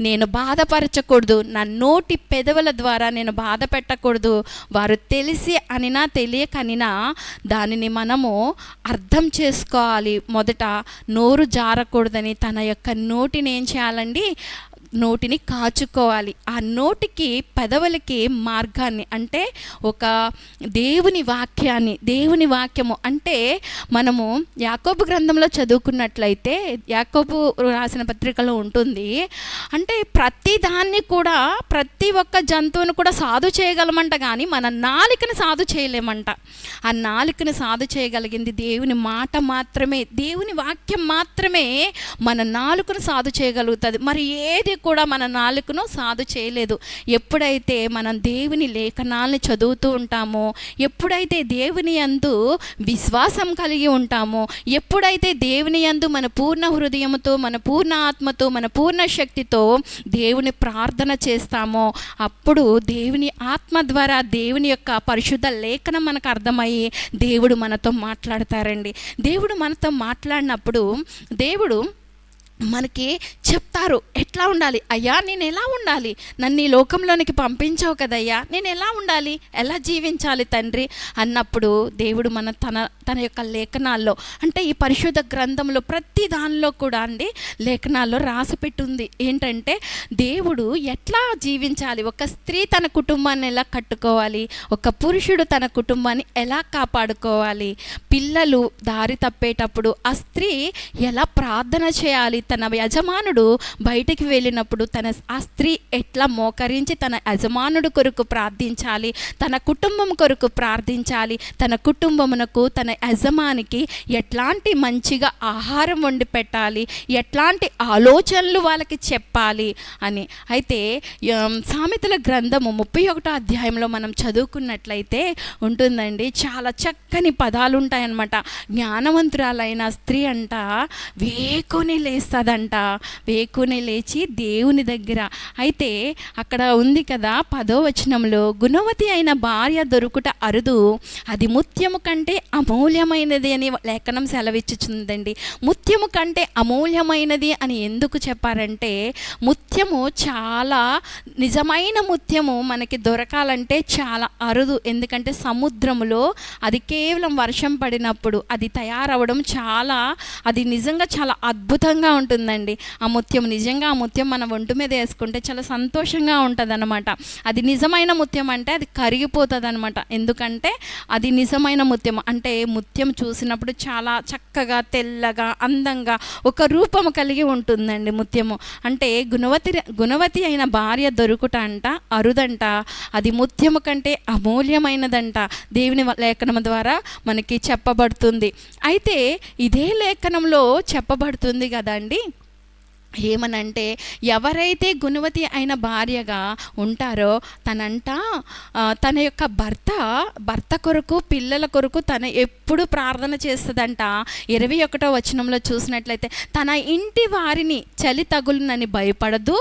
నేను బాధపరచకూడదు. నా నోటి పెదవుల ద్వారా నేను బాధ పెట్టకూడదు. వారు తెలిసి అనినా తెలియకనినా దానిని మనము అర్థం చేసుకోవాలి. మొదట నోరు జారకూడదని తన యొక్క నోటిని ఏం చేయాలండి? నోటిని కాచుకోవాలి. ఆ నోటికి పెదవులకి మార్గాన్ని, అంటే ఒక దేవుని వాక్యాన్ని, దేవుని వాక్యము అంటే మనము యాకోబు గ్రంథంలో చదువుకున్నట్లయితే, యాకోబు రాసిన పత్రికలో ఉంటుంది. అంటే ప్రతి దాన్ని కూడా, ప్రతి ఒక్క జంతువును కూడా సాధు చేయగలమంట, కానీ మన నాలుకని సాధు చేయలేమంట. ఆ నాలుకని సాధు చేయగలిగింది దేవుని మాట మాత్రమే, దేవుని వాక్యం మాత్రమే మన నాలుకను సాధు చేయగలుగుతుంది. మరి ఏది కూడా మన నాలుకను సాధు చేయలేదు. ఎప్పుడైతే మనం దేవుని లేఖనాలను చదువుతూ ఉంటామో, ఎప్పుడైతే దేవుని యందు విశ్వాసం కలిగి ఉంటామో, ఎప్పుడైతే దేవుని యందు మన పూర్ణ హృదయంతో, మన పూర్ణ ఆత్మతో, మన పూర్ణ శక్తితో దేవుని ప్రార్థన చేస్తామో, అప్పుడు దేవుని ఆత్మ ద్వారా దేవుని యొక్క పరిశుద్ధ లేఖనం మనకు అర్థమయ్యి దేవుడు మనతో మాట్లాడతారండి. దేవుడు మనతో మాట్లాడినప్పుడు దేవుడు మనకి చెప్తారు ఎట్లా ఉండాలి. అయ్యా నేను ఎలా ఉండాలి? నన్ను ఈ లోకంలోనికి పంపించావు కదయ్యా, నేను ఎలా ఉండాలి, ఎలా జీవించాలి తండ్రి అన్నప్పుడు దేవుడు తన యొక్క లేఖనాల్లో, అంటే ఈ పరిశుద్ధ గ్రంథంలో ప్రతి దానిలో కూడా అండి లేఖనాల్లో రాసి పెట్టుంది ఏంటంటే దేవుడు ఎట్లా జీవించాలి, ఒక స్త్రీ తన కుటుంబాన్ని ఎలా కట్టుకోవాలి, ఒక పురుషుడు తన కుటుంబాన్ని ఎలా కాపాడుకోవాలి, పిల్లలు దారి తప్పేటప్పుడు ఆ స్త్రీ ఎలా ప్రార్థన చేయాలి, తన యజమానుడు బయటికి వెళ్ళినప్పుడు ఆ స్త్రీ ఎట్లా మోకరించి తన యజమానుడు కొరకు ప్రార్థించాలి, తన కుటుంబం కొరకు ప్రార్థించాలి, తన కుటుంబమునకు, తన యజమానికి ఎట్లాంటి మంచిగా ఆహారం వండి పెట్టాలి, ఎట్లాంటి ఆలోచనలు వాళ్ళకి చెప్పాలి అని. అయితే సామెతల గ్రంథము 31వ అధ్యాయంలో మనం చదువుకున్నట్లయితే ఉంటుందండి, చాలా చక్కని పదాలు ఉంటాయన్నమాట. జ్ఞానవంతురాలైన స్త్రీ అంట వేకుని లేస్తుందంట, వేకుని లేచి దేవుని దగ్గర. అయితే అక్కడ ఉంది కదా 10వ వచనంలో, గుణవతి అయిన భార్య దొరుకుట అరుదు, అది ముత్యము కంటే అమూల్యమైనది అని లేఖనం సెలవిచ్చుచుందండి. ముత్యము కంటే అమూల్యమైనది అని ఎందుకు చెప్పారంటే, ముత్యము చాలా, నిజమైన ముత్యము మనకి దొరకాలంటే చాలా అరుదు. ఎందుకంటే సముద్రములో అది కేవలం వర్షం పడినప్పుడు అది తయారవడం అది నిజంగా చాలా అద్భుతంగా ఉంటుందండి. ఆ ముత్యం నిజంగా, ఆ ముత్యం మన ఒంటి మీద వేసుకుంటే చాలా సంతోషంగా ఉంటుంది అనమాట. అది నిజమైన ముత్యం అంటే అది కరిగిపోతుంది అనమాట. ఎందుకంటే అది నిజమైన ముత్యం అంటే ముత్యం చూసినప్పుడు చాలా చక్కగా, తెల్లగా, అందంగా ఒక రూపము కలిగి ఉంటుందండి ముత్యము. అంటే గుణవతి అయిన భార్య దొరుకుట అంట అరుదంట, అది ముత్యము కంటే అమూల్యమైనదంట దేవుని లేఖనం ద్వారా మనకి చెప్పబడుతుంది. అయితే ఇదే లేఖనంలో చెప్పబడుతుంది కదండి, ఏమనంటే ఎవరైతే గుణవతి అయిన భార్యగా ఉంటారో తన యొక్క భర్త కొరకు, పిల్లల కొరకు తన ఎప్పుడు ప్రార్థన చేస్తుందంట. 21వ వచనంలో చూసినట్లయితే, తన ఇంటి వారిని చలి తగులునని భయపడదు,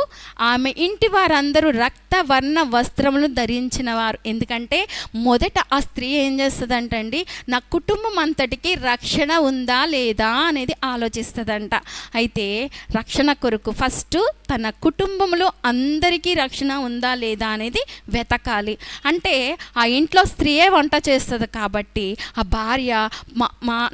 ఆమె ఇంటి వారందరూ రక్తవర్ణ వస్త్రములు ధరించిన వారు. ఎందుకంటే మొదట ఆ స్త్రీ ఏం చేస్తుందంటండి, నా కుటుంబం అంతటికి రక్షణ ఉందా లేదా అనేది ఆలోచిస్తుందంట. అయితే రక్షణ కొరకు ఫస్ట్ తన కుటుంబంలో అందరికీ రక్షణ ఉందా లేదా అనేది వెతకాలి. అంటే ఆ ఇంట్లో స్త్రీయే వంట చేస్తుంది కాబట్టి ఆ భార్య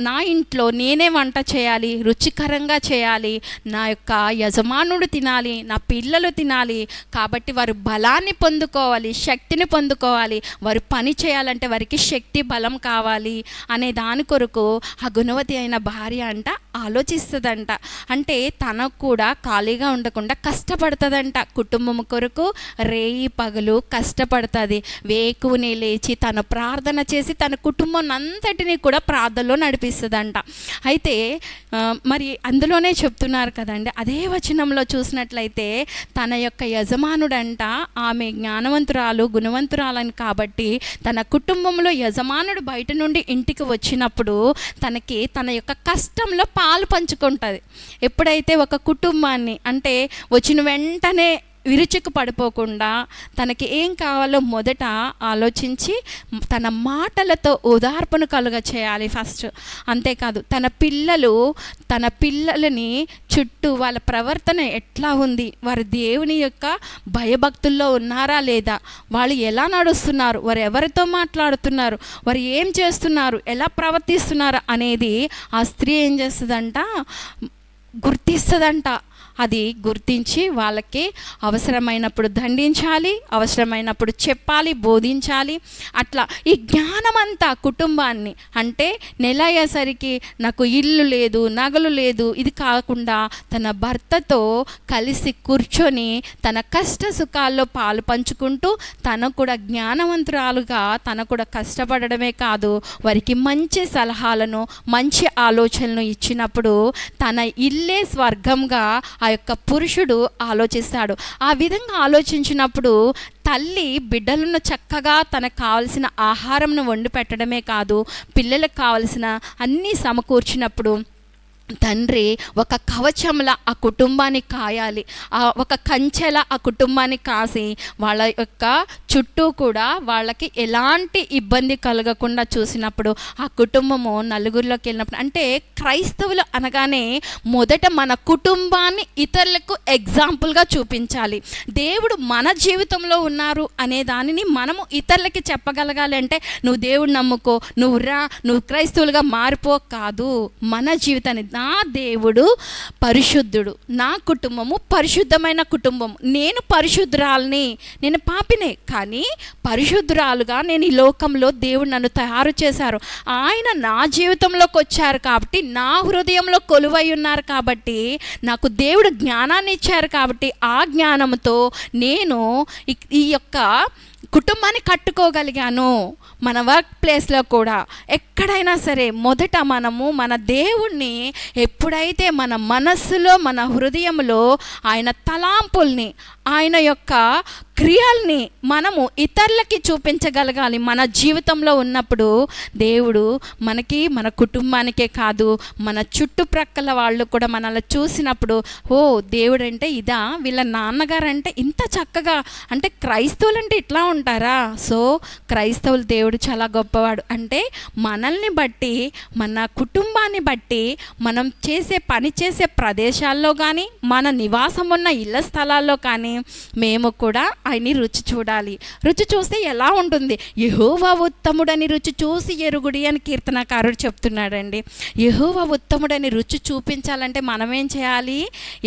నా ఇంట్లో నేనే వంట చేయాలి, రుచికరంగా చేయాలి, నా యొక్క యజమానుడు తినాలి, నా పిల్లలు తినాలి, కాబట్టి వారు బలాన్ని పొందుకోవాలి, శక్తిని పొందుకోవాలి, వారు పని చేయాలంటే వారికి శక్తి బలం కావాలి అనే దాని కొరకు ఆ గుణవతి అయిన భార్య అంట ఆలోచిస్తుందంట. అంటే తనకు కూడా ఖాళీగా ఉండకుండా కష్టపడుతుందంట. కుటుంబం కొరకు రేయి పగలు కష్టపడుతుంది. వేకువనే లేచి తను ప్రార్థన చేసి తన కుటుంబం అంతటినీ కూడా ప్రార్థనలో నడిపిస్తుందంట. అయితే మరి అందులోనే చెప్తున్నారు కదండి, అదే వచనంలో చూసినట్లయితే తన యొక్క యజమానుడంట ఆమె జ్ఞానవంతురాలు గుణవంతురాలని కాబట్టి తన కుటుంబంలో యజమానుడు బయట నుండి ఇంటికి వచ్చినప్పుడు తనకి తన యొక్క కష్టంలో పాలు పంచుకుంటుంది. ఎప్పుడైతే ఒక కుటుంబాన్ని అంటే వచ్చిన వెంటనే విరుచుకు పడిపోకుండా తనకి ఏం కావాలో మొదట ఆలోచించి తన మాటలతో ఓదార్పును కలుగ చేయాలి ఫస్ట్. అంతేకాదు తన పిల్లలని చుట్టూ వాళ్ళ ప్రవర్తన ఎట్లా ఉంది, వారు దేవుని యొక్క భయభక్తుల్లో ఉన్నారా లేదా, వాళ్ళు ఎలా నడుస్తున్నారు, వారు ఎవరితో మాట్లాడుతున్నారు, వారు ఏం చేస్తున్నారు, ఎలా ప్రవర్తిస్తున్నారు అనేది ఆ స్త్రీ ఏం చేస్తుందంట, గుర్తిస్తుందంట. అది గుర్తించి వాళ్ళకి అవసరమైనప్పుడు దండించాలి, అవసరమైనప్పుడు చెప్పాలి, బోధించాలి. అట్లా ఈ జ్ఞానం అంతా కుటుంబాన్ని, అంటే నెల అయ్యేసరికి నాకు ఇల్లు లేదు, నగలు లేదు, ఇది కాకుండా తన భర్తతో కలిసి కూర్చొని తన కష్ట సుఖాల్లో పాలు పంచుకుంటూ తను కూడా జ్ఞానవంతురాలుగా తను కూడా కష్టపడడమే కాదు వారికి మంచి సలహాలను మంచి ఆలోచనలు ఇచ్చినప్పుడు తన ఇల్లే స్వర్గంగా ఆ యొక్క పురుషుడు ఆలోచిస్తాడు. ఆ విధంగా ఆలోచించినప్పుడు తల్లి బిడ్డలను చక్కగా తనకు కావలసిన ఆహారంను వండి పెట్టడమే కాదు, పిల్లలకు కావలసిన అన్నీ సమకూర్చినప్పుడు తండ్రి ఒక కవచంలా ఆ కుటుంబాన్ని కాయాలి, ఒక కంచెలా ఆ కుటుంబాన్ని కాసి వాళ్ళ యొక్క చుట్టూ కూడా వాళ్ళకి ఎలాంటి ఇబ్బంది కలగకుండా చూసినప్పుడు ఆ కుటుంబము నలుగురిలోకి వెళ్ళినప్పుడు, అంటే క్రైస్తవులు అనగానే మొదట మన కుటుంబాన్ని ఇతరులకు ఎగ్జాంపుల్గా చూపించాలి. దేవుడు మన జీవితంలో ఉన్నారు అనే దానిని మనము ఇతరులకి చెప్పగలగాలి. అంటే నువ్వు దేవుడు నమ్ముకో, నువ్వు క్రైస్తవులుగా మారిపో కాదు. మన జీవితాన్ని నా దేవుడు పరిశుద్ధుడు, నా కుటుంబము పరిశుద్ధమైన కుటుంబం, నేను పరిశుద్ధురాల్ని, నేను పాపినే కానీ పరిశుద్ధురాలుగా నేను ఈ లోకంలో దేవుడు నన్ను తయారు చేశారు. ఆయన నా జీవితంలోకి వచ్చారు కాబట్టి, నా హృదయంలో కొలువై ఉన్నారు కాబట్టి, నాకు దేవుడు జ్ఞానాన్ని ఇచ్చారు కాబట్టి ఆ జ్ఞానంతో నేను ఈ యొక్క కుటుంబాన్ని కట్టుకోగలిగాను. మన వర్క్ ప్లేస్లో కూడా ఎక్కడైనా సరే మొదట మనము మన దేవుణ్ణి ఎప్పుడైతే మన మనస్సులో మన హృదయంలో ఆయన తలాంపుల్ని ఆయన యొక్క క్రియల్ని మనము ఇతరులకి చూపించగలగాలి. మన జీవితంలో ఉన్నప్పుడు దేవుడు మనకి మన కుటుంబానికే కాదు మన చుట్టుప్రక్కల వాళ్ళు కూడా మనల్ని చూసినప్పుడు ఓ దేవుడు అంటే ఇదా, వీళ్ళ నాన్నగారు అంటే ఇంత చక్కగా, అంటే క్రైస్తవులు అంటే ఇట్లా ఉంటారా, సో క్రైస్తవులు దేవుడు చాలా గొప్పవాడు. అంటే మనల్ని బట్టి మన కుటుంబాన్ని బట్టి మనం పని చేసే ప్రదేశాల్లో కానీ మన నివాసం ఉన్న ఇళ్ళ స్థలాల్లో కానీ మేము కూడా ఆయన్ని రుచి చూడాలి. రుచి చూస్తే ఎలా ఉంటుంది, యెహోవా ఉత్తముడని రుచి చూసి ఎరుగుడి అని కీర్తనకారుడు చెప్తున్నాడండి. యెహోవా ఉత్తముడని రుచి చూపించాలంటే మనం ఏం చేయాలి,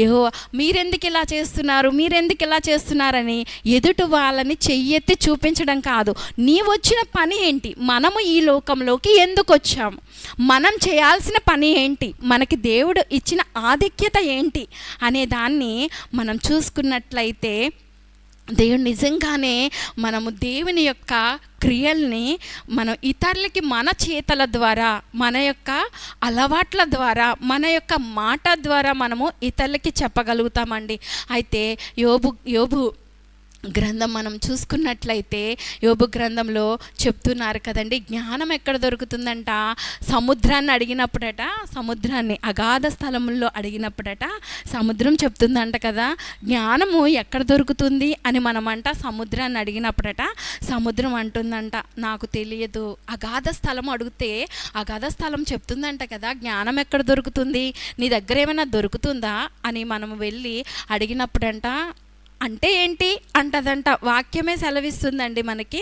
యెహోవా మీరెందుకు ఇలా చేస్తున్నారని ఎదుటి వాళ్ళని చెయ్యెత్తి చూపించడం కాదు. నీ వచ్చిన పని ఏంటి, మనము ఈ లోకంలోకి ఎందుకు వచ్చాము, మనం చేయాల్సిన పని ఏంటి, మనకి దేవుడు ఇచ్చిన ఆధిక్యత ఏంటి అనే దాన్ని మనం చూసుకున్నట్లయితే దేవుడు నిజంగానే మనము దేవుని యొక్క క్రియల్ని మనం ఇతరులకి మన చేతల ద్వారా, మన యొక్క అలవాట్ల ద్వారా, మన యొక్క మాట ద్వారా మనము ఇతరులకి చెప్పగలుగుతామండి. అయితే యోబు గ్రంథం మనం చూసుకున్నట్లయితే యోబు గ్రంథంలో చెప్తున్నారు కదండి, జ్ఞానం ఎక్కడ దొరుకుతుందంట, సముద్రాన్ని అడిగినప్పుడట, సముద్రాన్ని అగాధ స్థలంలో అడిగినప్పుడట సముద్రం చెప్తుందంట కదా, జ్ఞానము ఎక్కడ దొరుకుతుంది అని మనమంట సముద్రాన్ని అడిగినప్పుడట సముద్రం అంటుందంట నాకు తెలియదు. అగాధ స్థలం అడిగితే అగాధ స్థలం చెప్తుందంట కదా, జ్ఞానం ఎక్కడ దొరుకుతుంది, నీ దగ్గర ఏమైనా దొరుకుతుందా అని మనము వెళ్ళి అడిగినప్పుడంట అంటే ఏంటి అంటదంట. వాక్యమే సెలవిస్తుందండి మనకి,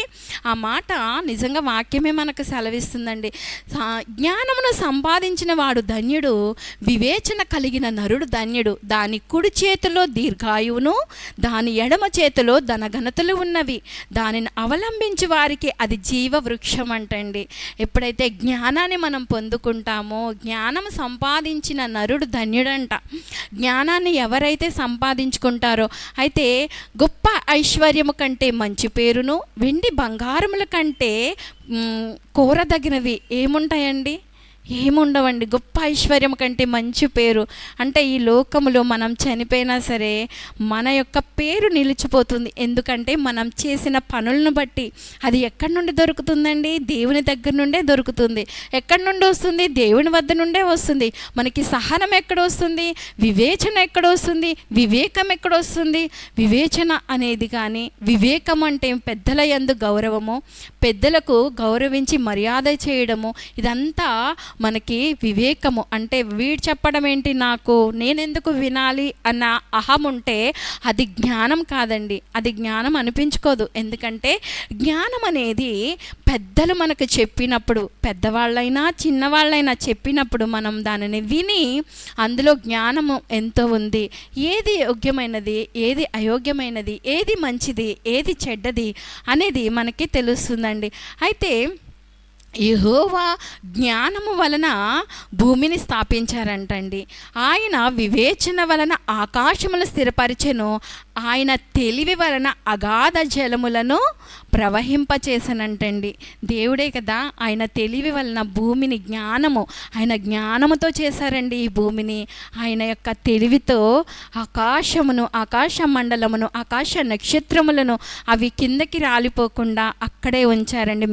ఆ మాట నిజంగా వాక్యమే మనకు సెలవిస్తుందండి. జ్ఞానమును సంపాదించిన వాడు ధన్యుడు, వివేచన కలిగిన నరుడు ధన్యుడు. దాని కుడి చేతిలో దీర్ఘాయువును, దాని ఎడమ చేతిలో ధనఘనతలు ఉన్నవి. దానిని అవలంబించి వారికి అది జీవ వృక్షం అంటండి. ఎప్పుడైతే జ్ఞానాన్ని మనం పొందుకుంటామో, జ్ఞానం సంపాదించిన నరుడు ధన్యుడంట. జ్ఞానాన్ని ఎవరైతే సంపాదించుకుంటారో, అయితే గొప్ప ఐశ్వర్యము కంటే మంచి పేరును, వెండి బంగారముల కంటే కోరదగినవి ఏముంటాయండి? ఏముండవండి. గొప్ప ఐశ్వర్యం కంటే మంచి పేరు అంటే ఈ లోకములో మనం చనిపోయినా సరే మన యొక్క పేరు నిలిచిపోతుంది. ఎందుకంటే మనం చేసిన పనులను బట్టి. అది ఎక్కడి నుండి దొరుకుతుందండి? దేవుని దగ్గర నుండే దొరుకుతుంది. ఎక్కడి నుండి వస్తుంది? దేవుని వద్ద నుండే వస్తుంది. మనకి సహనం ఎక్కడ వస్తుంది? వివేచన ఎక్కడ వస్తుంది? వివేకం ఎక్కడ వస్తుంది? వివేచన అనేది కానీ, వివేకం అంటే పెద్దల యందు గౌరవము, పెద్దలకు గౌరవించి మర్యాద చేయడము, ఇదంతా మనకి వివేకము. అంటే వీడు చెప్పడం ఏంటి, నాకు నేనెందుకు వినాలి అన్న అహం ఉంటే అది జ్ఞానం కాదండి, అది జ్ఞానం అనిపించుకోదు. ఎందుకంటే జ్ఞానం అనేది పెద్దలు మనకు చెప్పినప్పుడు, పెద్దవాళ్ళైనా చిన్నవాళ్ళైనా చెప్పినప్పుడు మనం దానిని విని అందులో జ్ఞానము ఎంతో ఉంది. ఏది యోగ్యమైనది, ఏది అయోగ్యమైనది, ఏది మంచిది, ఏది చెడ్డది అనేది మనకి తెలుస్తుందండి. అయితే యెహోవా జ్ఞానము వలన భూమిని స్థాపించారంటండి. ఆయన వివేచన వలన ఆకాశములు స్థిరపరిచెను. ఆయన తెలివి వలన అగాధ జలములను ప్రవహింపచేసనంటండి. దేవుడే కదా, ఆయన తెలివి వలన భూమిని ఆయన జ్ఞానముతో చేశారండి ఈ భూమిని. ఆయన యొక్క తెలివితో ఆకాశమును, ఆకాశ మండలమును, ఆకాశ నక్షత్రములను అవి కిందకి రాలిపోకుండా అక్కడే ఉంచారండి.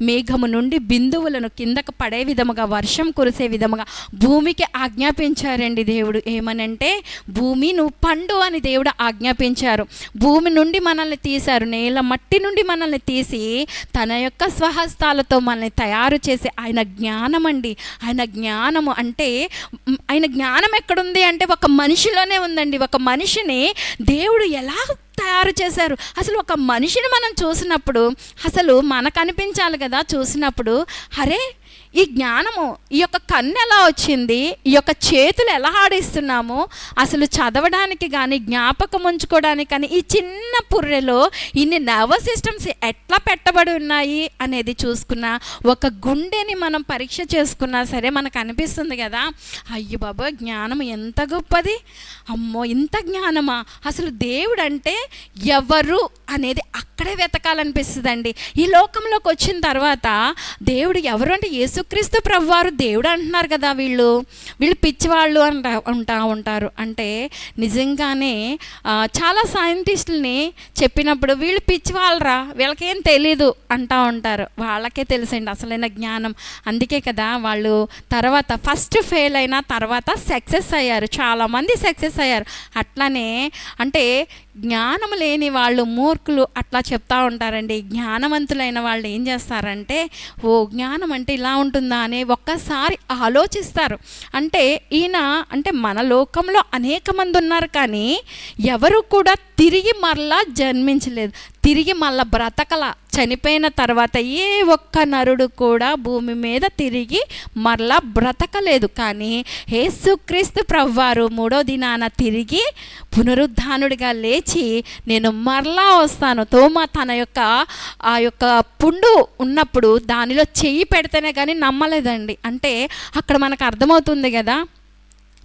మేఘము నుండి బిందువులను కిందకు పడే విధముగా, వర్షం కురిసే విధముగా భూమికి ఆజ్ఞాపించారండి దేవుడు. ఏమనంటే భూమి నువ్వు పండు అని దేవుడు ఆజ్ఞాపించారు. భూమి నుండి మనల్ని తీశారు, నేల మట్టి నుండి మనల్ని తీసి తన యొక్క స్వహస్తాలతో మనల్ని తయారు చేసి ఆయన జ్ఞానం అండి. ఆయన జ్ఞానము అంటే, ఆయన జ్ఞానం ఎక్కడుంది అంటే ఒక మనిషిలోనే ఉందండి. ఒక మనిషిని దేవుడు ఎలా తయారు చేశారు? అసలు ఒక మనిషిని మనం చూసినప్పుడు అసలు మనకు అనిపించాలి కదా, చూసినప్పుడు అరే ఈ జ్ఞానము, ఈ యొక్క కన్ను ఎలా వచ్చింది, ఈ యొక్క చేతులు ఎలా ఆడిస్తున్నాము, అసలు చదవడానికి కానీ జ్ఞాపకం ఉంచుకోవడానికి కానీ ఈ చిన్న పుర్రెలో ఇన్ని నర్వస్ సిస్టమ్స్ ఎట్లా పెట్టబడి ఉన్నాయి అనేది చూసుకున్నా, ఒక గుండెని మనం పరీక్ష చేసుకున్నా సరే మనకు అనిపిస్తుంది కదా, అయ్యో బాబా జ్ఞానం ఎంత గొప్పది, అమ్మో ఇంత జ్ఞానమా, అసలు దేవుడు అంటే ఎవరు అనేది అక్కడే వెతకాలనిపిస్తుందండి. ఈ లోకంలోకి వచ్చిన తర్వాత దేవుడు ఎవరు అంటే యేసుక్రీస్తు ప్రభువారు దేవుడు అంటున్నారు కదా. వీళ్ళు పిచ్చివాళ్ళు అంటా ఉంటారు. అంటే నిజంగానే చాలా సైంటిస్టులని చెప్పినప్పుడు వీళ్ళు పిచ్చివాళ్ళరా, వీళ్ళకేం తెలీదు అంటూ ఉంటారు. వాళ్ళకే తెలుసండి అసలైన జ్ఞానం. అందుకే కదా వాళ్ళు తర్వాత ఫస్ట్ ఫెయిల్ అయిన తర్వాత సక్సెస్ అయ్యారు, చాలామంది సక్సెస్ అయ్యారు. అట్లానే అంటే జ్ఞానం లేని వాళ్ళు, మూర్ఖులు అట్లా చెప్తా ఉంటారండి. జ్ఞానవంతులైన వాళ్ళు ఏం చేస్తారంటే, ఓ జ్ఞానం అంటే ఇలా ఉంటుందా అని ఒక్కసారి ఆలోచిస్తారు. అంటే ఈయన అంటే మన లోకంలో అనేక మంది ఉన్నారు, కానీ ఎవరు కూడా తిరిగి మరలా జన్మించలేదు, తిరిగి మళ్ళా బ్రతకల. చనిపోయిన తర్వాత ఏ ఒక్క నరుడు కూడా భూమి మీద తిరిగి మరలా బ్రతకలేదు. కానీ యేసుక్రీస్తు ప్రభువారు మూడో దినాన తిరిగి పునరుద్ధానుడిగా లేచి నేను మరలా వస్తాను. తోమ తన యొక్క ఆ యొక్క పుండు ఉన్నప్పుడు దానిలో చెయ్యి పెడితేనే కానీ నమ్మలేదండి. అంటే అక్కడ మనకు అర్థమవుతుంది కదా,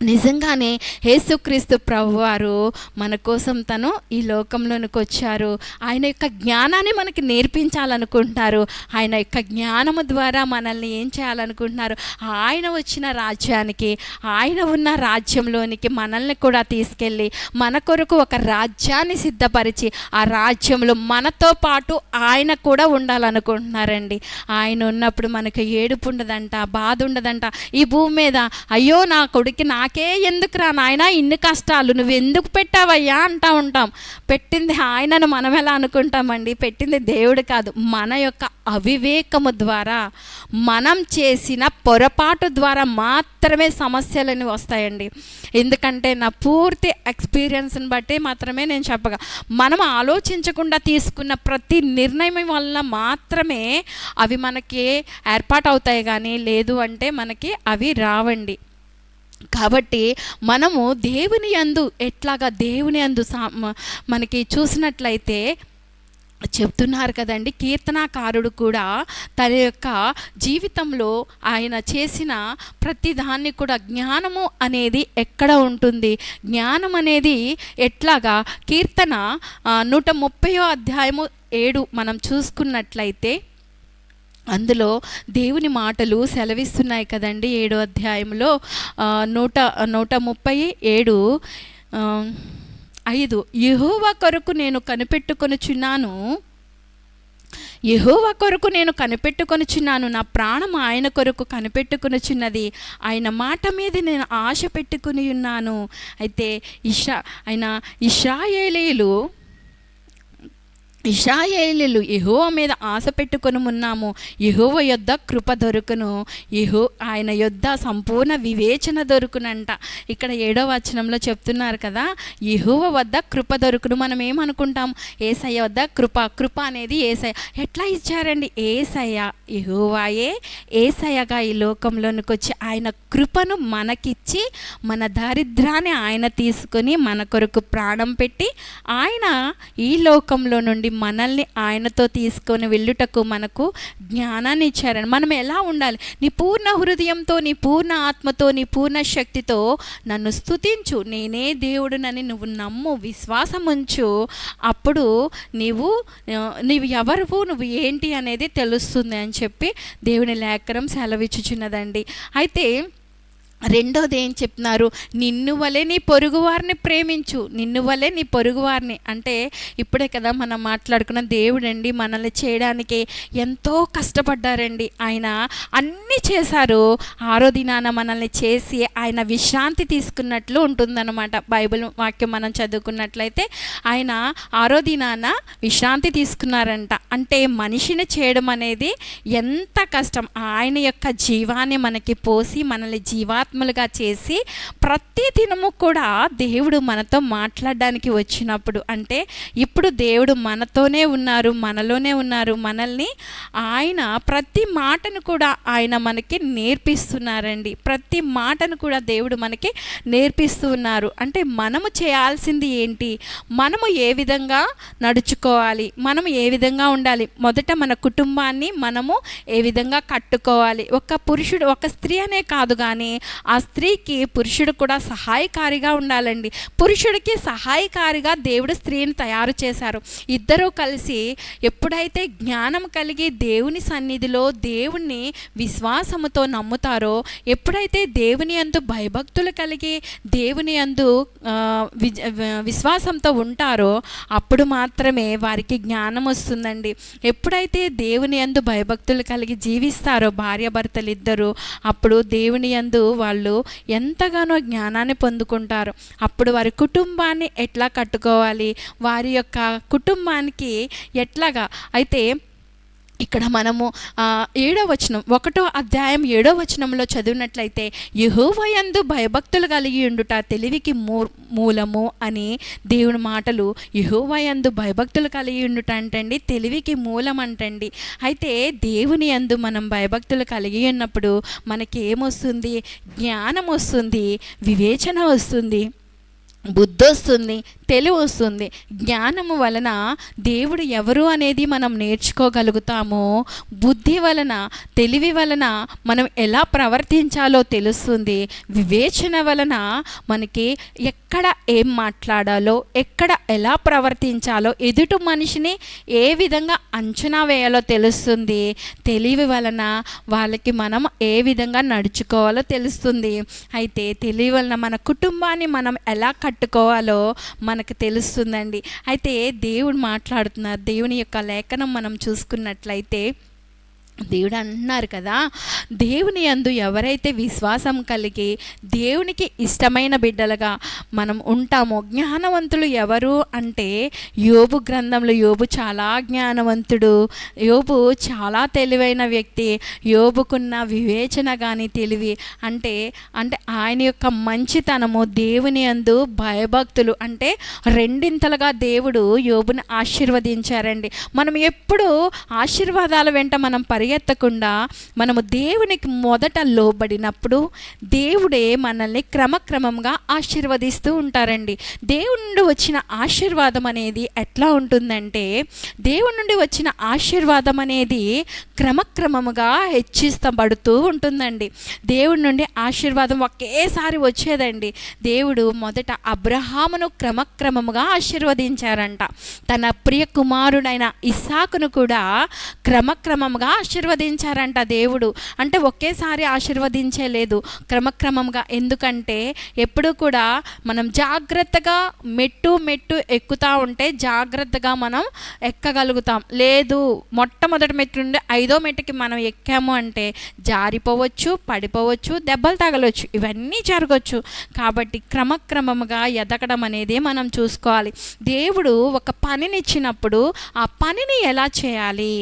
నిజంగానే యేసుక్రీస్తు ప్రభువారు మన కోసం తను ఈ లోకంలోనికి వచ్చారు. ఆయన యొక్క జ్ఞానాన్ని మనకి నేర్పించాలనుకుంటున్నారు. ఆయన యొక్క జ్ఞానము ద్వారా మనల్ని ఏం చేయాలనుకుంటున్నారు? ఆయన వచ్చిన రాజ్యానికి, ఆయన ఉన్న రాజ్యంలోనికి మనల్ని కూడా తీసుకెళ్ళి మన కొరకు ఒక రాజ్యాన్ని సిద్ధపరిచి ఆ రాజ్యంలో మనతో పాటు ఆయన కూడా ఉండాలనుకుంటున్నారండి. ఆయన ఉన్నప్పుడు మనకు ఏడుపు ఉండదంట, బాధ ఉండదంట. ఈ భూమి మీద అయ్యో నా కొడుకు నాకే ఎందుకురా నాయనా ఇన్ని కష్టాలు నువ్వు ఎందుకు పెట్టావయ్యా అంటూ ఉంటాం. పెట్టింది ఆయనను మనం ఎలా అనుకుంటామండి? పెట్టింది దేవుడు కాదు. మన యొక్క అవివేకము ద్వారా, మనం చేసిన పొరపాటు ద్వారా మాత్రమే సమస్యలని వస్తాయండి. ఎందుకంటే నా పూర్తి ఎక్స్పీరియన్స్ని బట్టి మాత్రమే నేను చెప్పగా, మనం ఆలోచించకుండా తీసుకున్న ప్రతి నిర్ణయం వల్ల మాత్రమే అవి మనకి ఏర్పాటు అవుతాయి, కానీ లేదు అంటే మనకి అవి రావండి. కాబట్టి మనము దేవుని యందు ఎట్లాగా దేవుని యందు మనకి చూసినట్లయితే చెప్తున్నారు కదండి, కీర్తనాకారుడు కూడా తన యొక్క జీవితంలో ఆయన చేసిన ప్రతి దాన్ని కూడా జ్ఞానము అనేది ఎక్కడ ఉంటుంది, జ్ఞానం అనేది ఎట్లాగా, కీర్తన 130వ అధ్యాయము 7 మనం చూసుకున్నట్లయితే అందులో దేవుని మాటలు సెలవిస్తున్నాయి కదండి. 7వ అధ్యాయంలో 137:5 యెహోవా కొరకు నేను కనిపెట్టుకొనుచున్నాను, యెహోవా కొరకు నేను కనిపెట్టుకొనుచున్నాను, నా ప్రాణం ఆయన కొరకు కనిపెట్టుకొనుచున్నది, ఆయన మాట మీద నేను ఆశ పెట్టుకుని ఉన్నాను. అయితే ఇశ్రాయేలీయులు యెహోవా మీద ఆశ పెట్టుకొని ఉన్నాము, యెహోవా యొద్ద కృప దొరుకును, ఆయన యొద్ద సంపూర్ణ వివేచన దొరుకునంట. ఇక్కడ 7వ వచనంలో చెప్తున్నారు కదా, యెహోవా వద్ద కృప దొరుకును. మనం ఏమనుకుంటాం? యేసయ్య వద్ద కృప అనేది యేసయ్య ఎట్లా ఇచ్చారండి? యెహోవాయే యేసయ్యగా ఈ లోకంలోనికి వచ్చి ఆయన కృపను మనకిచ్చి మన దారిద్ర్యాన్ని ఆయన తీసుకొని మన కొరకు ప్రాణం పెట్టి ఆయన ఈ లోకంలో నుండి మనల్ని ఆయనతో తీసుకొని వెళ్ళుటకు మనకు జ్ఞానాన్ని ఇచ్చారని. మనం ఎలా ఉండాలి? నీ పూర్ణ హృదయంతో, నీ పూర్ణ ఆత్మతో, నీ పూర్ణ శక్తితో నన్ను స్తుతించు, నేనే దేవుడునని నువ్వు నమ్ము, విశ్వాసం ఉంచు. అప్పుడు నీవు ఎవరు, నువ్వు ఏంటి అనేది తెలుస్తుంది అని చెప్పి దేవుని లేఖనం సెలవిచ్చుచున్నదండి. అయితే రెండోది ఏం చెప్తున్నారు? నిన్ను వలె నీ పొరుగువారిని ప్రేమించు. నిన్ను వలె నీ పొరుగువారిని అంటే ఇప్పుడే కదా మనం మాట్లాడుకున్న దేవుడండి మనల్ని చేయడానికి ఎంతో కష్టపడ్డారండి. ఆయన అన్నీ చేశారు. 6వ దినాన మనల్ని చేసి ఆయన విశ్రాంతి తీసుకున్నట్లు ఉంటుందన్నమాట. బైబిల్ వాక్యం మనం చదువుకున్నట్లయితే ఆయన 6వ దినాన విశ్రాంతి తీసుకున్నారంట. అంటే మనిషిని చేయడం అనేది ఎంత కష్టం. ఆయన యొక్క జీవాన్ని మనకి పోసి మనల్ని ఆత్మలుగా చేసి ప్రతి దినము కూడా దేవుడు మనతో మాట్లాడడానికి వచ్చినప్పుడు, అంటే ఇప్పుడు దేవుడు మనతోనే ఉన్నారు, మనలోనే ఉన్నారు. మనల్ని ఆయన ప్రతి మాటను కూడా ఆయన మనకి నేర్పిస్తున్నారండి. ప్రతి మాటను కూడా దేవుడు మనకి నేర్పిస్తూ ఉన్నారు. అంటే మనము చేయాల్సింది ఏంటి? మనము ఏ విధంగా నడుచుకోవాలి, మనము ఏ విధంగా ఉండాలి, మొదట మన కుటుంబాన్ని మనము ఏ విధంగా కట్టుకోవాలి. ఒక పురుషుడు, ఒక స్త్రీ అనే కాదు, కానీ ఆ స్త్రీకి పురుషుడు కూడా సహాయకారిగా ఉండాలండి. పురుషుడికి సహాయకారిగా దేవుడు స్త్రీని తయారు చేశారు. ఇద్దరూ కలిసి ఎప్పుడైతే జ్ఞానం కలిగి దేవుని సన్నిధిలో దేవుణ్ణి విశ్వాసముతో నమ్ముతారో, ఎప్పుడైతే దేవుని యందు భయభక్తులు కలిగి దేవుని యందు విశ్వాసంతో ఉంటారో అప్పుడు మాత్రమే వారికి జ్ఞానం వస్తుందండి. ఎప్పుడైతే దేవుని యందు భయభక్తులు కలిగి జీవిస్తారో భార్యాభర్తలు ఇద్దరు, అప్పుడు దేవుని యందు వాళ్ళు ఎంతగానో జ్ఞానాన్ని పొందుకుంటారు. అప్పుడు వారి కుటుంబాన్ని ఎట్లా కట్టుకోవాలి, వారి యొక్క కుటుంబానికి ఎట్లాగా. అయితే ఇక్కడ మనము 7వ వచనం 1వ అధ్యాయం 7వ వచనంలో చదివినట్లయితే యెహోవా యందు భయభక్తులు కలిగి ఉండుట తెలివికి మూలము అని దేవుని మాటలు. యెహోవా యందు భయభక్తులు కలిగి ఉండుట అంటండి తెలివికి మూలం అంటండి. అయితే దేవుని యందు మనం భయభక్తులు కలిగి ఉన్నప్పుడు మనకి ఏమొస్తుంది? జ్ఞానం వస్తుంది, వివేచన వస్తుంది. బుద్ధి వస్తుంది, తెలివి వస్తుంది. జ్ఞానము వలన దేవుడు ఎవరు అనేది మనం నేర్చుకోగలుగుతాము. బుద్ధి వలన, తెలివి వలన మనం ఎలా ప్రవర్తించాలో తెలుస్తుంది. వివేచన వలన మనకి ఎక్కడ ఏం మాట్లాడాలో, ఎక్కడ ఎలా ప్రవర్తించాలో, ఎదుటి మనిషిని ఏ విధంగా అంచనా వేయాలో తెలుస్తుంది. తెలివి వలన వాళ్ళకి మనం ఏ విధంగా నడుచుకోవాలో తెలుస్తుంది. అయితే తెలివి వలన మన కుటుంబాన్ని మనం ఎలా కట్టుకోవాలో మనకు తెలుస్తుందండి. అయితే దేవుడు మాట్లాడుతున్నారు. దేవుని యొక్క లేఖనం మనం చూసుకున్నట్లయితే దేవుడు అంటున్నారు కదా, దేవుని యందు ఎవరైతే విశ్వాసం కలిగి దేవునికి ఇష్టమైన బిడ్డలుగా మనం ఉంటామో. జ్ఞానవంతులు ఎవరు అంటే యోబు గ్రంథంలో యోబు చాలా జ్ఞానవంతుడు, యోబు చాలా తెలివైన వ్యక్తి. యోబుకున్న వివేచన కానీ తెలివి అంటే ఆయన యొక్క మంచితనము, దేవుని యందు భయభక్తులు అంటే రెండింతలుగా దేవుడు యోబుని ఆశీర్వదించారండి. మనం ఎప్పుడు ఆశీర్వాదాల వెంట మనం పరిగెత్తకుండా మనము దేవునికి మొదట లోబడినప్పుడు దేవుడే మనల్ని క్రమక్రమంగా ఆశీర్వదిస్తూ ఉంటారండి. దేవుడి నుండి వచ్చిన ఆశీర్వాదం అనేది ఎట్లా ఉంటుందంటే, దేవుడి నుండి వచ్చిన ఆశీర్వాదం అనేది క్రమక్రమముగా హెచ్చిస్తబడుతూ ఉంటుందండి. దేవుడి నుండి ఆశీర్వాదం ఒకేసారి వచ్చేదండి. దేవుడు మొదట అబ్రహామును క్రమక్రమముగా ఆశీర్వదించారంట. తన ప్రియ కుమారుడైన ఇస్సాకును కూడా క్రమక్రమంగా ఆశీర్వదించారంట దేవుడు. అంటే ఒకేసారి ఆశీర్వదించలేదు, క్రమక్రమంగా. ఎందుకంటే ఎప్పుడు కూడా మనం జాగ్రత్తగా మెట్టు ఎక్కుతూ ఉంటే జాగ్రత్తగా మనం ఎక్కగలుగుతాం. లేదు, మొట్టమొదటి మెట్టు నుండి 5వ మెట్టుకి మనం ఎక్కాము అంటే జారిపోవచ్చు, పడిపోవచ్చు, దెబ్బలు తగలవచ్చు, ఇవన్నీ జరగవచ్చు. కాబట్టి క్రమక్రమంగా ఎదగడం అనేది మనం చూసుకోవాలి. దేవుడు ఒక పనినిచ్చినప్పుడు ఆ పనిని ఎలా చేయాలి,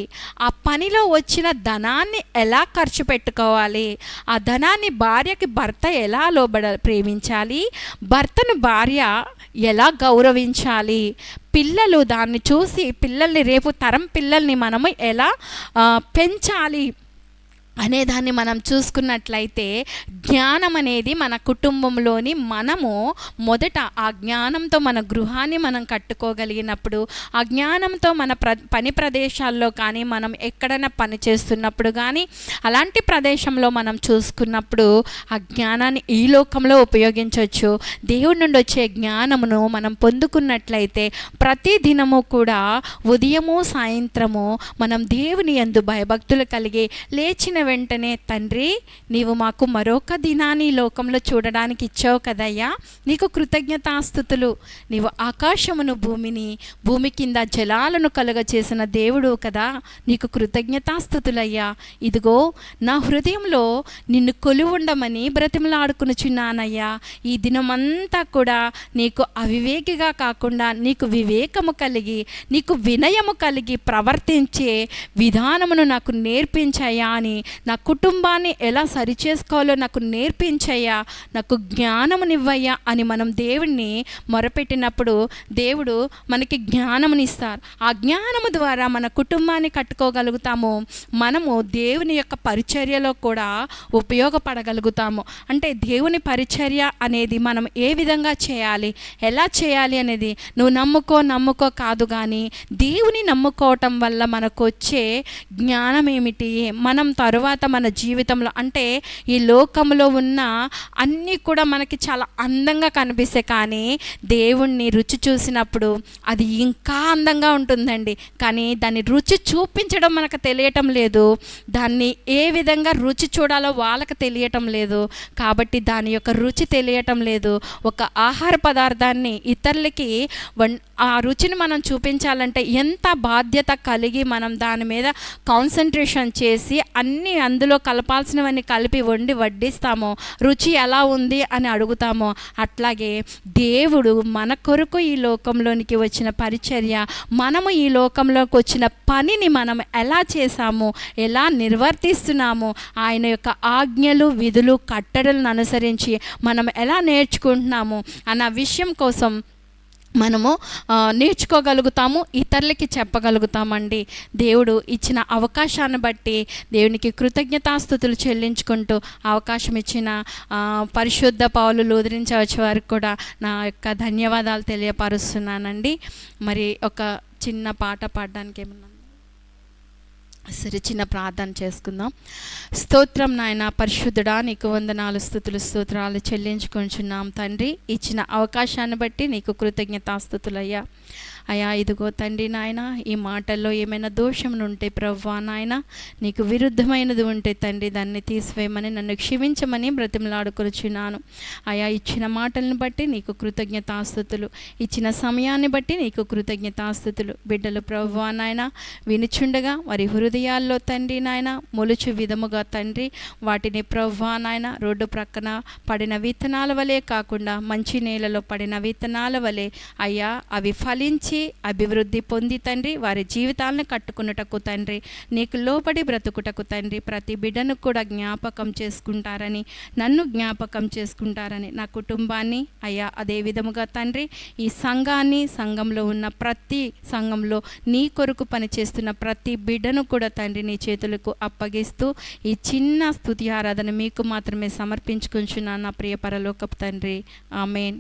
ఆ పనిలో వచ్చిన ధనాన్ని ఎలా ఖర్చు పెట్టుకోవాలి, ఆ ధనాన్ని భార్యకి భర్త ఎలా ప్రేమించాలి, భర్తను భార్య ఎలా గౌరవించాలి, పిల్లలు దాన్ని చూసి పిల్లల్ని, రేపు తరం పిల్లల్ని మనము ఎలా పెంచాలి అనేదాన్ని మనం చూసుకున్నట్లయితే, జ్ఞానం అనేది మన కుటుంబంలోని మనము మొదట ఆ జ్ఞానంతో మన గృహాన్ని మనం కట్టుకోగలిగినప్పుడు, ఆ జ్ఞానంతో మన పని ప్రదేశాల్లో కానీ, మనం ఎక్కడైనా పని చేస్తున్నప్పుడు కానీ, అలాంటి ప్రదేశంలో మనం చూసుకున్నప్పుడు ఆ జ్ఞానాన్ని ఈ లోకంలో ఉపయోగించవచ్చు. దేవుడి నుండి వచ్చే జ్ఞానమును మనం పొందుకున్నట్లయితే ప్రతి దినము కూడా ఉదయము సాయంత్రము మనం దేవుని యందు భయభక్తులు కలిగి లేచిన వెంటనే, తండ్రి నీవు మాకు మరొక దినాన్ని లోకంలో చూడడానికి ఇచ్చావు కదయ్యా, నీకు కృతజ్ఞతాస్తుతులు. నీవు ఆకాశమును భూమి కింద జలాలను కలుగ చేసిన దేవుడు కదా, నీకు కృతజ్ఞతాస్తుతులయ్యా. ఇదిగో నా హృదయంలో నిన్ను కొలువుండమని బ్రతిమలాడుకునుచున్నానయ్యా. ఈ దినమంతా కూడా నీకు అవివేకిగా కాకుండా నీకు వివేకము కలిగి, నీకు వినయము కలిగి ప్రవర్తించే విధానమును నాకు నేర్పించయ్యా అని, నా కుటుంబాన్ని ఎలా సరిచేసుకోవాలో నాకు నేర్పించయ్యా, నాకు జ్ఞానమునివ్వయ్యా అని మనం దేవుణ్ణి మొరపెట్టినప్పుడు దేవుడు మనకి జ్ఞానమునిస్తారు. ఆ జ్ఞానము ద్వారా మన కుటుంబాన్ని కట్టుకోగలుగుతాము. మనము దేవుని యొక్క పరిచర్యలో కూడా ఉపయోగపడగలుగుతాము. అంటే దేవుని పరిచర్య అనేది మనం ఏ విధంగా చేయాలి, ఎలా చేయాలి అనేది నువ్వు నమ్ముకో కాదు, కానీ దేవుని నమ్ముకోవటం వల్ల మనకు వచ్చే జ్ఞానం ఏమిటి, మనం తరువాత మన జీవితంలో అంటే ఈ లోకంలో ఉన్న అన్నీ కూడా మనకి చాలా అందంగా కనిపిస్తాయి, కానీ దేవుణ్ణి రుచి చూసినప్పుడు అది ఇంకా అందంగా ఉంటుందండి. కానీ దాన్ని రుచి చూపించడం మనకు తెలియటం లేదు, దాన్ని ఏ విధంగా రుచి చూడాలో వాళ్ళకి తెలియటం లేదు. కాబట్టి దాని యొక్క రుచి తెలియటం లేదు. ఒక ఆహార పదార్థాన్ని ఇతరులకి ఆ రుచిని మనం చూపించాలంటే ఎంత బాధ్యత కలిగి మనం దాని మీద కాన్సన్ట్రేషన్ చేసి అన్నీ అందులో కలపాల్సినవన్నీ కలిపి వండి వడ్డిస్తామో, రుచి ఎలా ఉంది అని అడుగుతామో, అట్లాగే దేవుడు మన కొరకు ఈ లోకంలోనికి వచ్చిన పరిచర్య, మనము ఈ లోకంలోకి వచ్చిన పనిని మనం ఎలా చేశాము, ఎలా నిర్వర్తిస్తున్నాము, ఆయన యొక్క ఆజ్ఞలు, విధులు, కట్టడలను అనుసరించి మనం ఎలా నేర్చుకుంటున్నాము అన్న విషయం కోసం మనము నేర్చుకోగలుగుతాము, ఇతరులకి చెప్పగలుగుతామండి. దేవుడు ఇచ్చిన అవకాశాన్ని బట్టి దేవునికి కృతజ్ఞతాస్తుతులు చెల్లించుకుంటూ అవకాశం ఇచ్చిన పరిశుద్ధ పౌలు లూథరన్ చర్చ్ వారికి కూడా నా యొక్క ధన్యవాదాలు తెలియపరుస్తున్నానండి. మరి ఒక చిన్న పాట పాడడానికి ఏమన్నా సరే, చిన్న ప్రార్థన చేసుకుందాం. స్తోత్రం నాయన, పరిశుద్ధుడా, నీకు వందనాలు, స్తుతులు, స్తోత్రాలు చెల్లించుకొంచున్నాం తండ్రి. ఇచ్చిన అవకాశాన్ని బట్టి నీకు కృతజ్ఞతాస్తుతులయ్యా. అయ్యా ఇదిగో తండ్రి నాయన, ఈ మాటల్లో ఏమైనా దోషములు ఉంటే ప్రభువా నాయన, నీకు విరుద్ధమైనది ఉంటే తండ్రి దాన్ని తీసివేయమని, నన్ను క్షమించమని బ్రతిమలాడుకొనుచున్నాను. అయా ఇచ్చిన మాటలను బట్టి నీకు కృతజ్ఞతాస్తుతులు, ఇచ్చిన సమయాన్ని బట్టి నీకు కృతజ్ఞతాస్తుతులు. బిడ్డలు ప్రభువా నాయన వినుచుండగా వారి హృదయాల్లో తండ్రి నాయన మొలుచు విధముగా తండ్రి వాటిని ప్రభువా నాయన రోడ్డు ప్రక్కన పడిన విత్తనాల వలె కాకుండా మంచి నేలలో పడిన విత్తనాల వలె అయ్యా అవి ఫలించి అభివృద్ధి పొంది తండ్రి వారి జీవితాలను కట్టుకున్నటకు తండ్రి, నీకు లోబడి బ్రతుకుటకు తండ్రి, ప్రతి బిడ్డను కూడా జ్ఞాపకం చేసుకుంటారని, నన్ను జ్ఞాపకం చేసుకుంటారని, నా కుటుంబాన్ని అయ్యా అదే విధముగా తండ్రి ఈ సంఘాన్ని, సంఘంలో ఉన్న ప్రతి సంఘంలో నీ కొరకు పనిచేస్తున్న ప్రతి బిడ్డను కూడా తండ్రి నీ చేతులకు అప్పగిస్తూ ఈ చిన్న స్తుతి ఆరాధన మీకు మాత్రమే సమర్పించుకుంటున్నాను నా ప్రియ పరలోకపు తండ్రి. ఆమేన్.